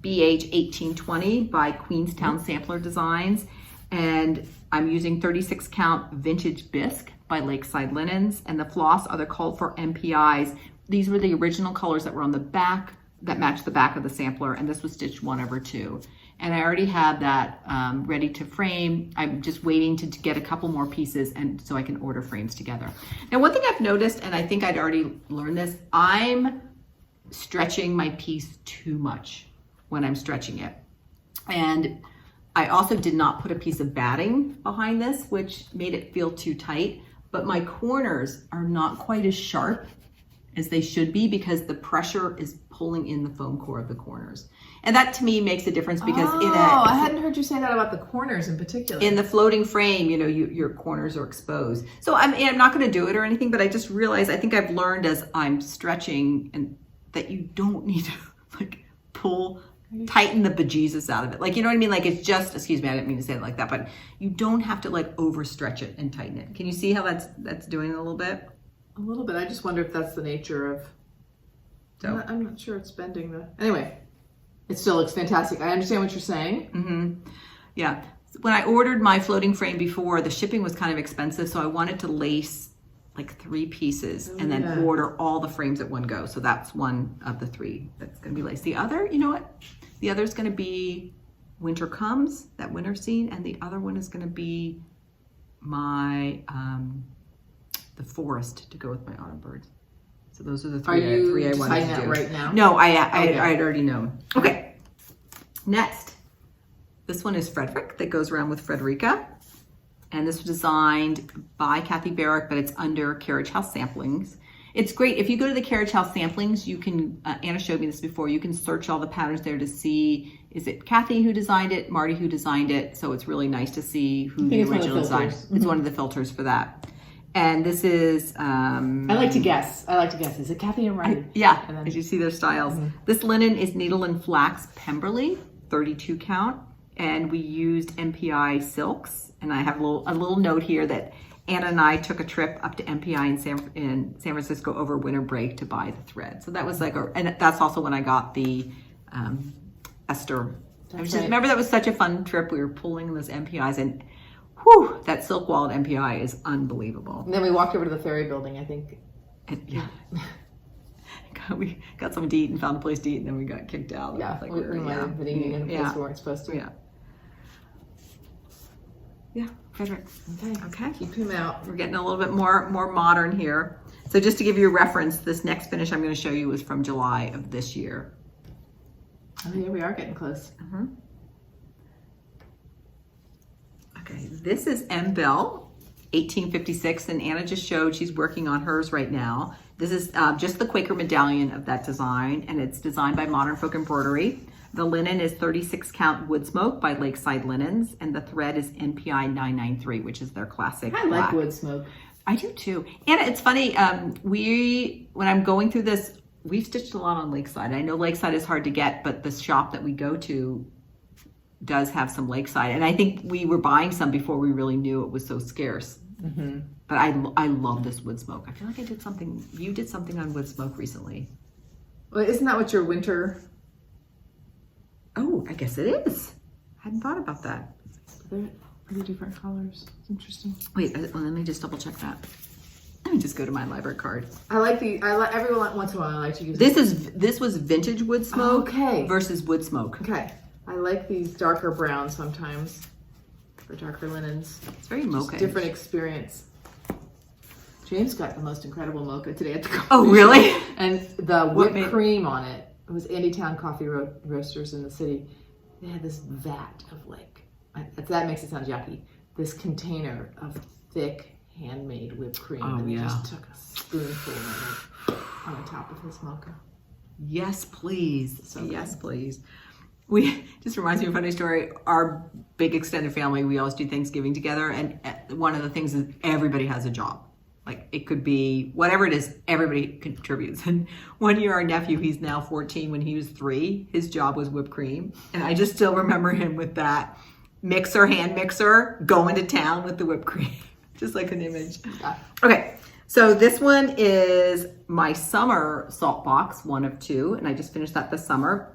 S1: BH 1820 by Queenstown Sampler Designs. And I'm using 36 count vintage bisque by Lakeside Linens, and the floss are the called for MPIs. These were the original colors that were on the back that matched the back of the sampler, and this was stitched 1/2. And I already have that ready to frame. I'm just waiting to get a couple more pieces and so I can order frames together. Now, one thing I've noticed, and I think I'd already learned this, I'm stretching my piece too much when I'm stretching it. And I also did not put a piece of batting behind this, which made it feel too tight, but my corners are not quite as sharp as they should be because the pressure is pulling in the foam core of the corners. And that to me makes a difference because
S2: I hadn't heard you say that about the corners in particular.
S1: In the floating frame, your corners are exposed. So I'm not going to do it or anything, but I just realized, I think I've learned as I'm stretching and that you don't need to like tighten the bejesus out of it. Like, you know what I mean? Like it's just, excuse me, I didn't mean to say it like that, but you don't have to like overstretch it and tighten it. Can you see how that's doing a little bit?
S2: A little bit. I just wonder if that's the nature of, I'm not sure it's bending the, anyway, it still looks fantastic. I understand what you're saying.
S1: Mm-hmm. Yeah. When I ordered my floating frame before, the shipping was kind of expensive, so I wanted to lace like 3 pieces and then order all the frames at one go. So that's one of the 3 that's going to be laced. The other, you know what? The other is going to be Winter Comes, that winter scene, and the other one is going to be my the forest to go with my autumn birds. So those are the 3 I wanted to do
S2: right now.
S1: No, I had already known. Okay, next, this one is Frederick that goes around with Frederica, and this was designed by Kathy Barrick, but it's under Carriage House Samplings. It's great if you go to the Carriage House Samplings. You can Anna showed me this before. You can search all the patterns there to see, is it Kathy who designed it, Marty who designed it. So it's really nice to see who the original designer. It's one of the filters for that. And this is
S2: I like to guess. Is it Kathy and Marty?
S1: Yeah, as you see their styles. This linen is Needle and Flax Pemberley, 32 count, and we used MPI silks. And I have a little note here that Anna and I took a trip up to MPI in San Francisco over winter break to buy the thread. So that was like and that's also when I got the Esther. Remember, that was such a fun trip. We were pulling those MPIs, and whew, that silk walled MPI is unbelievable.
S2: And then we walked over to the Ferry Building, I think.
S1: Yeah. We got something to eat and found a place to eat, and then we got kicked out.
S2: Yeah, like we might have been eating in a place we weren't supposed to.
S1: Yeah, Frederick. Okay.
S2: Keep him out.
S1: We're getting a little bit more modern here. So just to give you a reference, this next finish I'm going to show you is from July of this year.
S2: Oh, yeah, we are getting close.
S1: Okay, this is M. Bell, 1856, and Anna just showed she's working on hers right now. This is just the Quaker medallion of that design, and it's designed by Modern Folk Embroidery. The linen is 36 count wood smoke by Lakeside Linens, and the thread is NPI 993, which is their classic
S2: I like wood smoke.
S1: I do too. Anna, it's funny, when I'm going through this, we've stitched a lot on Lakeside. I know Lakeside is hard to get, but the shop that we go to does have some Lakeside, and I think we were buying some before we really knew it was so scarce. But I love this wood smoke. I feel like you did something on wood smoke recently.
S2: Well, isn't that what your winter?
S1: Oh, I guess it is. Hadn't thought about that.
S2: They're pretty different colors. It's interesting.
S1: Wait, let me just double check that. Let me just go to my library card.
S2: Every once in a while I like to use
S1: this was vintage wood smoke versus wood smoke.
S2: Okay. I like these darker browns sometimes for darker linens.
S1: It's very mocha.
S2: Different experience. James got the most incredible mocha today at the coffee
S1: Oh, really?
S2: shop. And the whipped cream on it. It was Andytown Coffee Roasters in the city. They had this vat of that makes it sound yucky. This container of thick handmade whipped cream.
S1: Oh,
S2: and he just took a spoonful of it on the top of his mocha.
S1: Yes, please. So yes, please. We just reminds me of a funny story. Our big extended family, we always do Thanksgiving together, and one of the things is everybody has a job. Like it could be whatever it is, everybody contributes. And one year our nephew, he's now 14, when he was 3, his job was whipped cream. And I just still remember him with that hand mixer, going to town with the whipped cream. Just like an image. Yeah. Okay, so this one is my summer salt box, one of 2, and I just finished that this summer.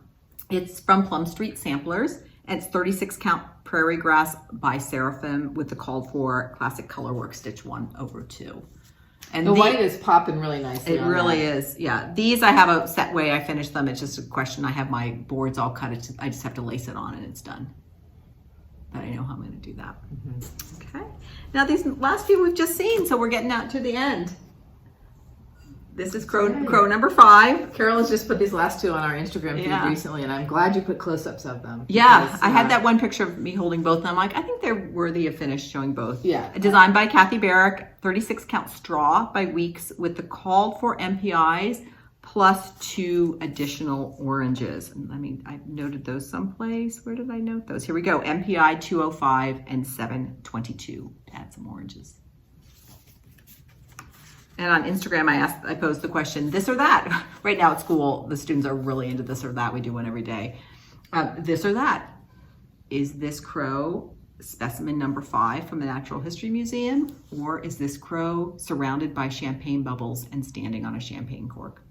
S1: It's from Plum Street Samplers, And it's 36 count Prairie Grass by Seraphim with the called for classic color work stitch 1/2. And
S2: the white is popping really nicely.
S1: It really is. Yeah. These I have a set way I finish them. It's just a question. I have my boards all cut. I just have to lace it on and it's done. But I know how I'm going to do that. Okay. Now these last few we've just seen, so we're getting out to the end. This is crow number 5.
S2: Carolyn's just put these last 2 on our Instagram feed recently, and I'm glad you put close-ups of them.
S1: Yeah, because, I had that one picture of me holding both, and I'm like, I think they're worthy of finish showing both.
S2: Yeah.
S1: Designed by Kathy Barrick, 36 count straw by Weeks with the called for MPIs plus 2 additional oranges. I mean, I noted those someplace. Where did I note those? Here we go. MPI 205 and 722. Add some oranges. And on Instagram, I posed the question, this or that. Right now at school, the students are really into this or that. We do one every day. This or that. Is this crow specimen number 5 from the Natural History Museum? Or is this crow surrounded by champagne bubbles and standing on a champagne cork?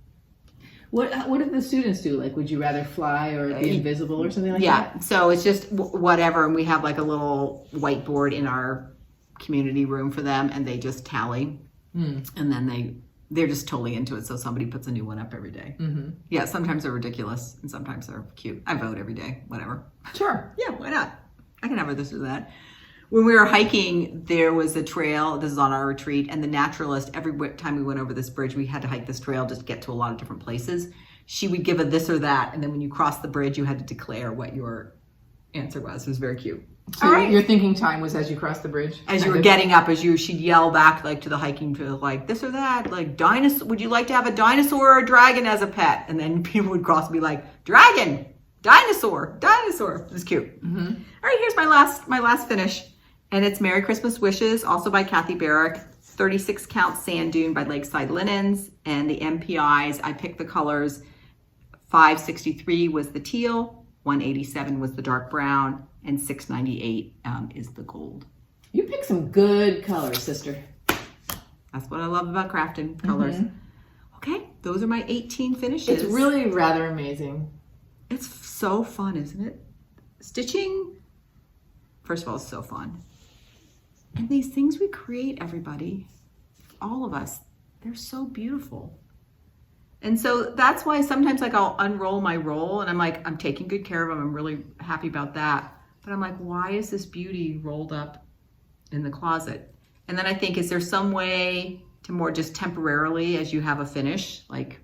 S2: What did the students do? Like, would you rather fly or be invisible or something like that?
S1: Yeah, so it's just whatever. And we have like a little whiteboard in our community room for them, and they just tally. And then they're just totally into it. So somebody puts a new one up every day. Yeah, sometimes they're ridiculous and sometimes they're cute. I vote every day, whatever.
S2: Sure.
S1: Yeah, why not? I can have this or that. When we were hiking, there was a trail. This is on our retreat. And the naturalist, every time we went over this bridge, we had to hike this trail just to get to a lot of different places. She would give a this or that. And then when you crossed the bridge, you had to declare what your answer was. It was very cute.
S2: So your thinking time was as you crossed the bridge?
S1: As you were getting up, she'd yell back like to the hiking trail, like this or that, like dinosaur. Would you like to have a dinosaur or a dragon as a pet? And then people would cross and be like, dragon, dinosaur, dinosaur. It was cute. All right, here's my last finish, and it's Merry Christmas Wishes, also by Kathy Barrick. 36 count sand dune by Lakeside Linens, and the MPIs. I picked the colors. 563 was the teal, 187 was the dark brown, and 698 is the gold.
S2: You picked some good colors, sister.
S1: That's what I love about crafting, colors. Okay, those are my 18 finishes.
S2: It's really rather amazing.
S1: It's so fun, isn't it? Stitching, first of all, is so fun. And these things we create, everybody, all of us, they're so beautiful. And so that's why sometimes like I'll unroll my roll and I'm like, I'm taking good care of them. I'm really happy about that. But I'm like, why is this beauty rolled up in the closet? And then I think, is there some way to more just temporarily as you have a finish? Like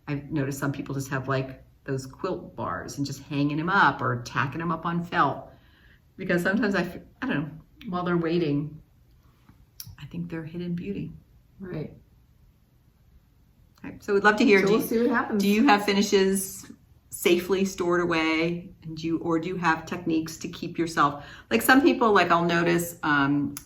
S1: I've noticed some people just have like those quilt bars and just hanging them up or tacking them up on felt. Because sometimes I don't know, while they're waiting, I think they're hidden beauty.
S2: Right.
S1: Okay, so we'd love to hear.
S2: So we'll see what happens.
S1: Do you have finishes safely stored away, and do you have techniques to keep yourself? Like some people, like I'll notice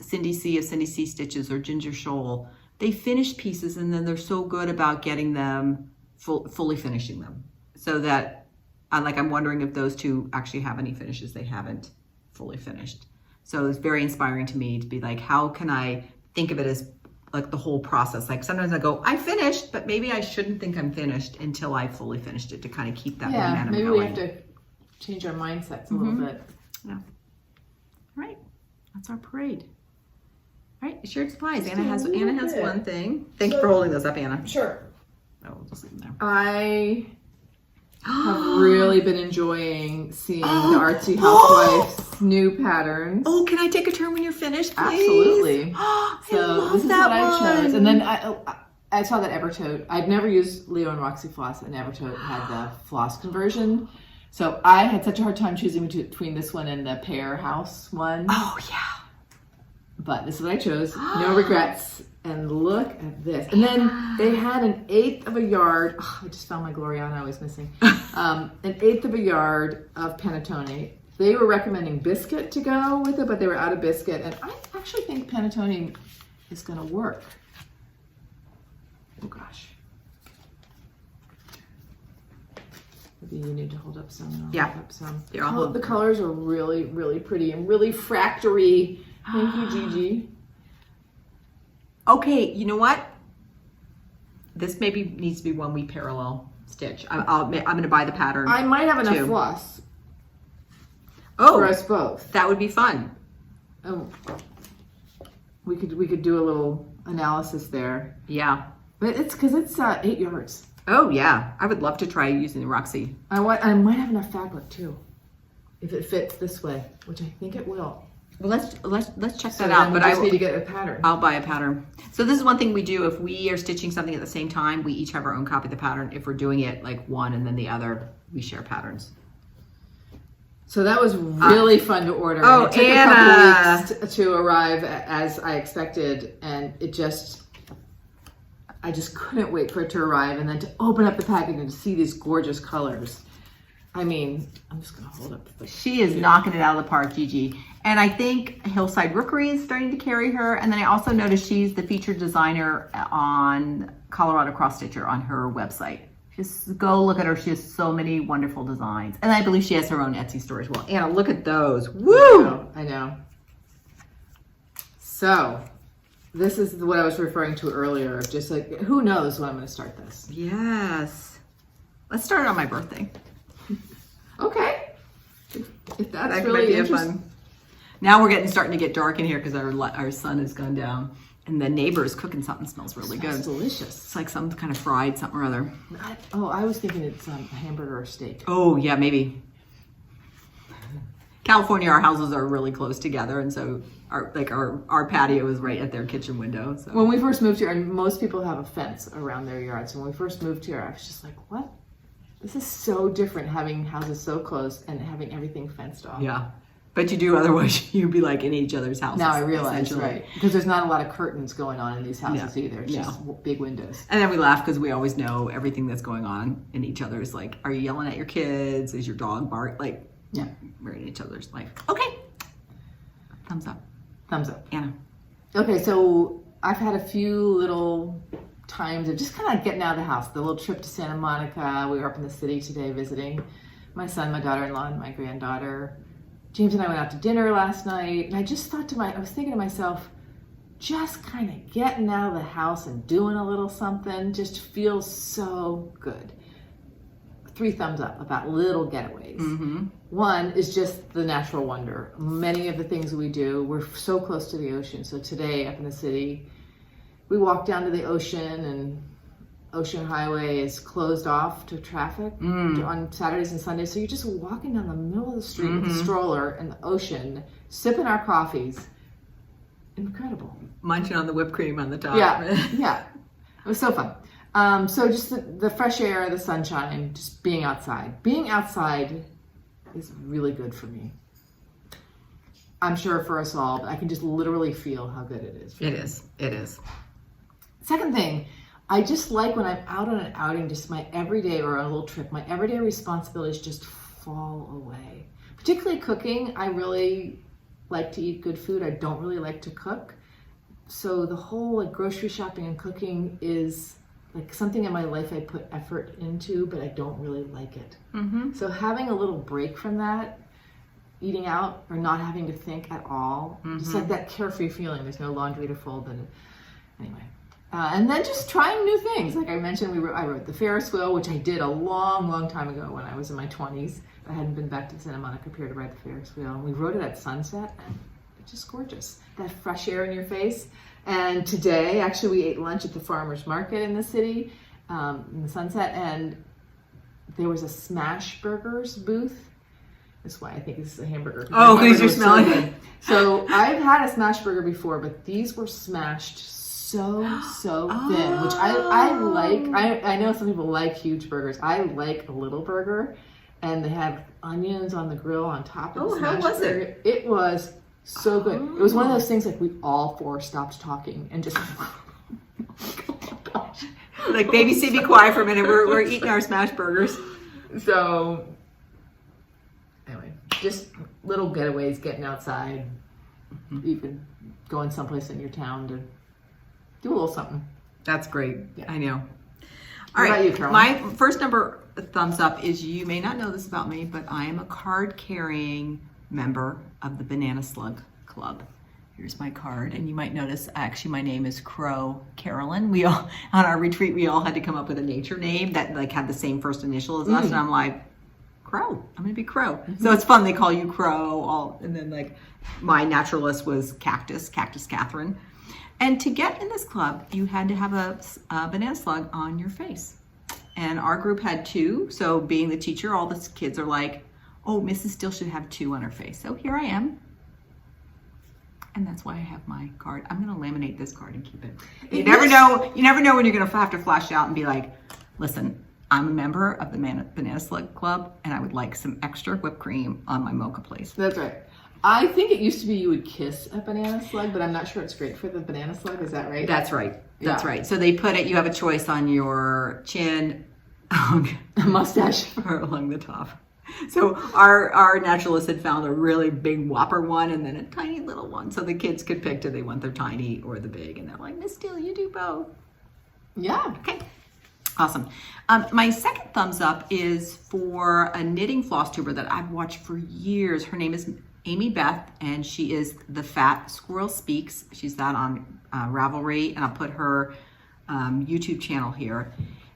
S1: Cindy C of Cindy C Stitches or Ginger Shoal, they finish pieces and then they're so good about getting them fully finishing them. So that I'm wondering if those two actually have any finishes they haven't fully finished. So it's very inspiring to me to be like, how can I think of it as like the whole process? Like sometimes I go, I finished, but maybe I shouldn't think I'm finished until I fully finished it, to kind of keep that momentum
S2: maybe
S1: going.
S2: we have to change our mindsets a little bit.
S1: Yeah. All right. That's our parade. All right. Shared supplies. Anna has one thing. Thank you for holding those up, Anna.
S2: Sure.
S1: Oh, we'll just leave them there.
S2: I have really been enjoying seeing the Artsy Housewife's new patterns.
S1: Oh, can I take a turn when you're finished, please?
S2: Absolutely.
S1: So
S2: this is what I chose. And then I saw that Evertote. I'd never used Leo and Roxy Floss, and Evertote had the floss conversion. So I had such a hard time choosing between this one and the Pear House one.
S1: Oh, yeah.
S2: But this is what I chose. No regrets. And look at this. And then they had an 1/8 of a yard. Oh, I just found my Gloriana I was missing. An 1/8 of a yard of panettone. They were recommending biscuit to go with it, but they were out of biscuit. And I actually think panettone is going to work. Oh, gosh. Maybe you need to hold up some. And I'll hold up some. The colors are really, really pretty and really fractory. Thank you, Gigi.
S1: Okay, you know what? This maybe needs to be one we parallel stitch. I'm going to buy the pattern.
S2: I might have enough floss. for us both.
S1: That would be fun.
S2: Oh, we could do a little analysis there.
S1: Yeah.
S2: But it's because it's 8 yards.
S1: Oh yeah, I would love to try using the Roxy.
S2: I might have enough fabric too, if it fits this way, which I think it will.
S1: Well, let's check
S2: So
S1: that out.
S2: but I need to get a pattern.
S1: I'll buy a pattern. So this is one thing we do if we are stitching something at the same time. We each have our own copy of the pattern. If we're doing it like one and then the other, we share patterns.
S2: So that was really fun to order.
S1: Oh,
S2: it took
S1: Anna.
S2: a couple weeks to arrive as I expected, and I just couldn't wait for it to arrive and then to open up the package and to see these gorgeous colors. I mean, I'm just gonna hold up.
S1: She is knocking it out of the park, Gigi. And I think Hillside Rookery is starting to carry her. And then I also noticed she's the featured designer on Colorado Cross Stitcher on her website. Just go look at her. She has so many wonderful designs. And I believe she has her own Etsy store as well. Anna, look at those. Woo!
S2: I know. So, this is what I was referring to earlier. Just like, who knows when I'm going to start this?
S1: Yes. Let's start it on my birthday.
S2: Okay. If that's
S1: That
S2: really
S1: might be
S2: interesting.
S1: fun. Now we're starting to get dark in here because our sun has gone down. And the neighbor is cooking something smells really good.
S2: It's delicious.
S1: It's like some kind of fried something or other.
S2: I was thinking it's a hamburger or steak.
S1: Oh, yeah, maybe. California, our houses are really close together. And so our patio is right at their kitchen window. So
S2: When we first moved here, and most people have a fence around their yards. When we first moved here, I was just like, what? This is so different having houses so close and having everything fenced off.
S1: yeah. But you do, otherwise you'd be like in each other's houses.
S2: Now I realize,
S1: essentially.
S2: right. Because there's not a lot of curtains going on in these houses either. It's
S1: No.
S2: just big windows.
S1: And then we laugh because we always know everything that's going on in each other's. Like, are you yelling at your kids? Is your dog bark? Like,
S2: Yeah.
S1: we're in each other's life. Okay. Thumbs up.
S2: Thumbs up.
S1: Anna.
S2: Okay, so I've had a few little times of just kind of getting out of the house. The little trip to Santa Monica. We were up in the city today visiting my son, my daughter-in-law, and my granddaughter. James and I went out to dinner last night, and I just thought I was thinking to myself, just kind of getting out of the house and doing a little something just feels so good. 3 thumbs up about little getaways.
S1: Mm-hmm.
S2: One is just the natural wonder. Many of the things we do, we're so close to the ocean. So today up in the city, we walked down to the ocean, and Ocean Highway is closed off to traffic on Saturdays and Sundays. So you're just walking down the middle of the street with a stroller and the ocean, sipping our coffees. Incredible.
S1: Munching on the whipped cream on the top.
S2: Yeah, yeah. It was so fun. So just the fresh air, the sunshine, just being outside. Being outside is really good for me. I'm sure for us all, but I can just literally feel how good it is.
S1: It is. It is.
S2: Second thing, I just like when I'm out on an outing, just my everyday or a little trip, my everyday responsibilities just fall away. Particularly cooking, I really like to eat good food. I don't really like to cook. So the whole like grocery shopping and cooking is like something in my life I put effort into, but I don't really like it.
S1: Mm-hmm.
S2: So having a little break from that, eating out or not having to think at all, just like that carefree feeling. There's no laundry to fold. And anyway. And then just trying new things. Like I mentioned, I rode the Ferris wheel, which I did a long, long time ago when I was in my 20s. I hadn't been back to Santa Monica Pier to ride the Ferris wheel. And we rode it at sunset, and it's just gorgeous. That fresh air in your face. And today, actually, we ate lunch at the farmer's market in the city, in the sunset, and there was a Smash Burgers booth. That's why I think this is a hamburger.
S1: Oh, because you're smelling it.
S2: So I've had a smash burger before, but these were smashed so thin, which I like. I know some people like huge burgers. I like a little burger, and they have onions on the grill on top of the smash
S1: how was
S2: burger.
S1: it?
S2: It was so good. It was one of those things like we all 4 stopped talking and just
S1: Like, babysit, be quiet for a minute. We're eating our smash burgers.
S2: So anyway, just little getaways, getting outside, even going someplace in your town to do a little something.
S1: That's great.
S2: Yeah.
S1: I know.
S2: What
S1: All
S2: about
S1: right.
S2: you, Carolyn?
S1: My first thumbs up is, you may not know this about me, but I am a card carrying member of the Banana Slug Club. Here's my card, and you might notice actually my name is Crow Carolyn. We all, on our retreat, we all had to come up with a nature name that like had the same first initial as us, and I'm like, Crow. I'm gonna be Crow. So it's fun. They call you Crow. And then like my naturalist was Cactus Catherine. And to get in this club, you had to have a banana slug on your face. And our group had 2. So being the teacher, all the kids are like, oh, Mrs. Still should have 2 on her face. So here I am. And that's why I have my card. I'm gonna laminate this card and keep it. You never know when you're gonna have to flash out and be like, listen, I'm a member of the Banana Slug Club and I would like some extra whipped cream on my mocha please.
S2: That's right. I think it used to be you would kiss a banana slug, but I'm not sure it's great for the banana slug. Is that right?
S1: That's right. That's right. So they put it, you have a choice on your chin, a
S2: mustache,
S1: or along the top. So our naturalist had found a really big whopper one and then a tiny little one. So the kids could pick, do they want their tiny or the big? And they're like, Miss Steele, you do both.
S2: Yeah.
S1: Okay. Awesome. My second thumbs up is for a knitting floss tuber that I've watched for years. Her name is Amy Beth, and she is The Fat Squirrel Speaks. She's that on Ravelry, and I'll put her YouTube channel here.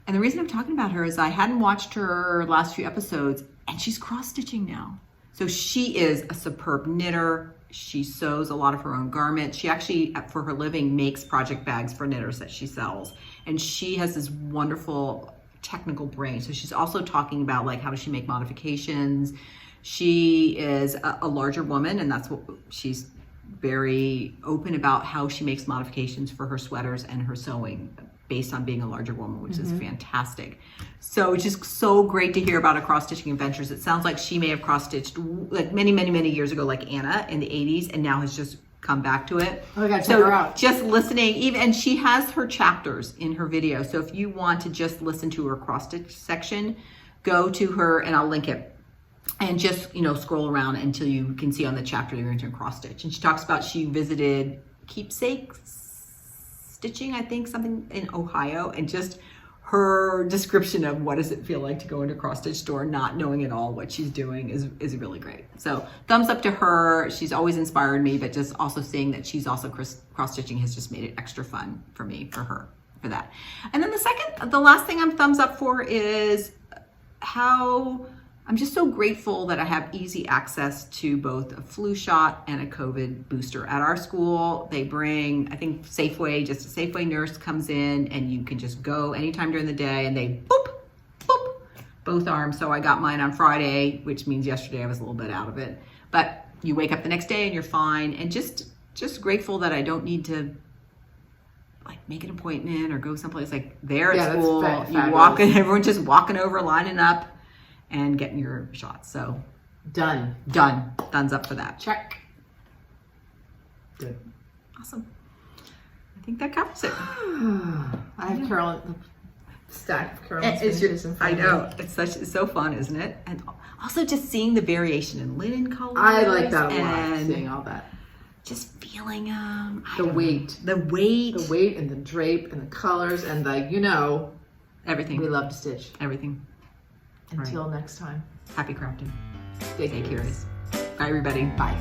S1: And the reason I'm talking about her is I hadn't watched her last few episodes, and she's cross-stitching now. So she is a superb knitter. She sews a lot of her own garments. She actually, for her living, makes project bags for knitters that she sells. And she has this wonderful technical brain. So she's also talking about like how does she make modifications. She is a larger woman, and that's what she's very open about how she makes modifications for her sweaters and her sewing based on being a larger woman, which is fantastic. So it's just so great to hear about her cross-stitching adventures. It sounds like she may have cross-stitched like many years ago, like Anna in the 80s, and now has just come back to it.
S2: Oh, I gotta check her out.
S1: Just listening, and she has her chapters in her video. So if you want to just listen to her cross-stitch section, go to her, and I'll link it. And just, scroll around until you can see on the chapter you're into cross stitch. And she talks about she visited Keepsake Stitching, I think, something in Ohio, and just her description of what does it feel like to go into a cross stitch store, not knowing at all what she's doing is really great. So thumbs up to her. She's always inspired me, but just also seeing that she's also cross stitching has just made it extra fun for me, for her, for that. And then the last thing I'm thumbs up for is how I'm just so grateful that I have easy access to both a flu shot and a COVID booster. At our school, they bring, I think Safeway, just a Safeway nurse comes in and you can just go anytime during the day and they boop, boop, both arms. So I got mine on Friday, which means yesterday I was a little bit out of it. But you wake up the next day and you're fine. And just grateful that I don't need to like make an appointment or go someplace like there at school. You walk in, everyone's just walking over, lining up and getting your shots. So
S2: done.
S1: Thumbs up for that.
S2: Check. Good.
S1: Awesome. I think that covers it.
S2: I have Carolyn, the stack of Carolyn's finishes in front of me.
S1: I know. It's so fun, isn't it? And also just seeing the variation in linen colors.
S2: I like that a lot, seeing all that.
S1: Just feeling
S2: the weight.
S1: The weight
S2: and the drape and the colors and
S1: everything.
S2: We love to stitch.
S1: Everything.
S2: Until next time.
S1: Happy crafting.
S2: Stay curious.
S1: Bye, everybody.
S2: Bye.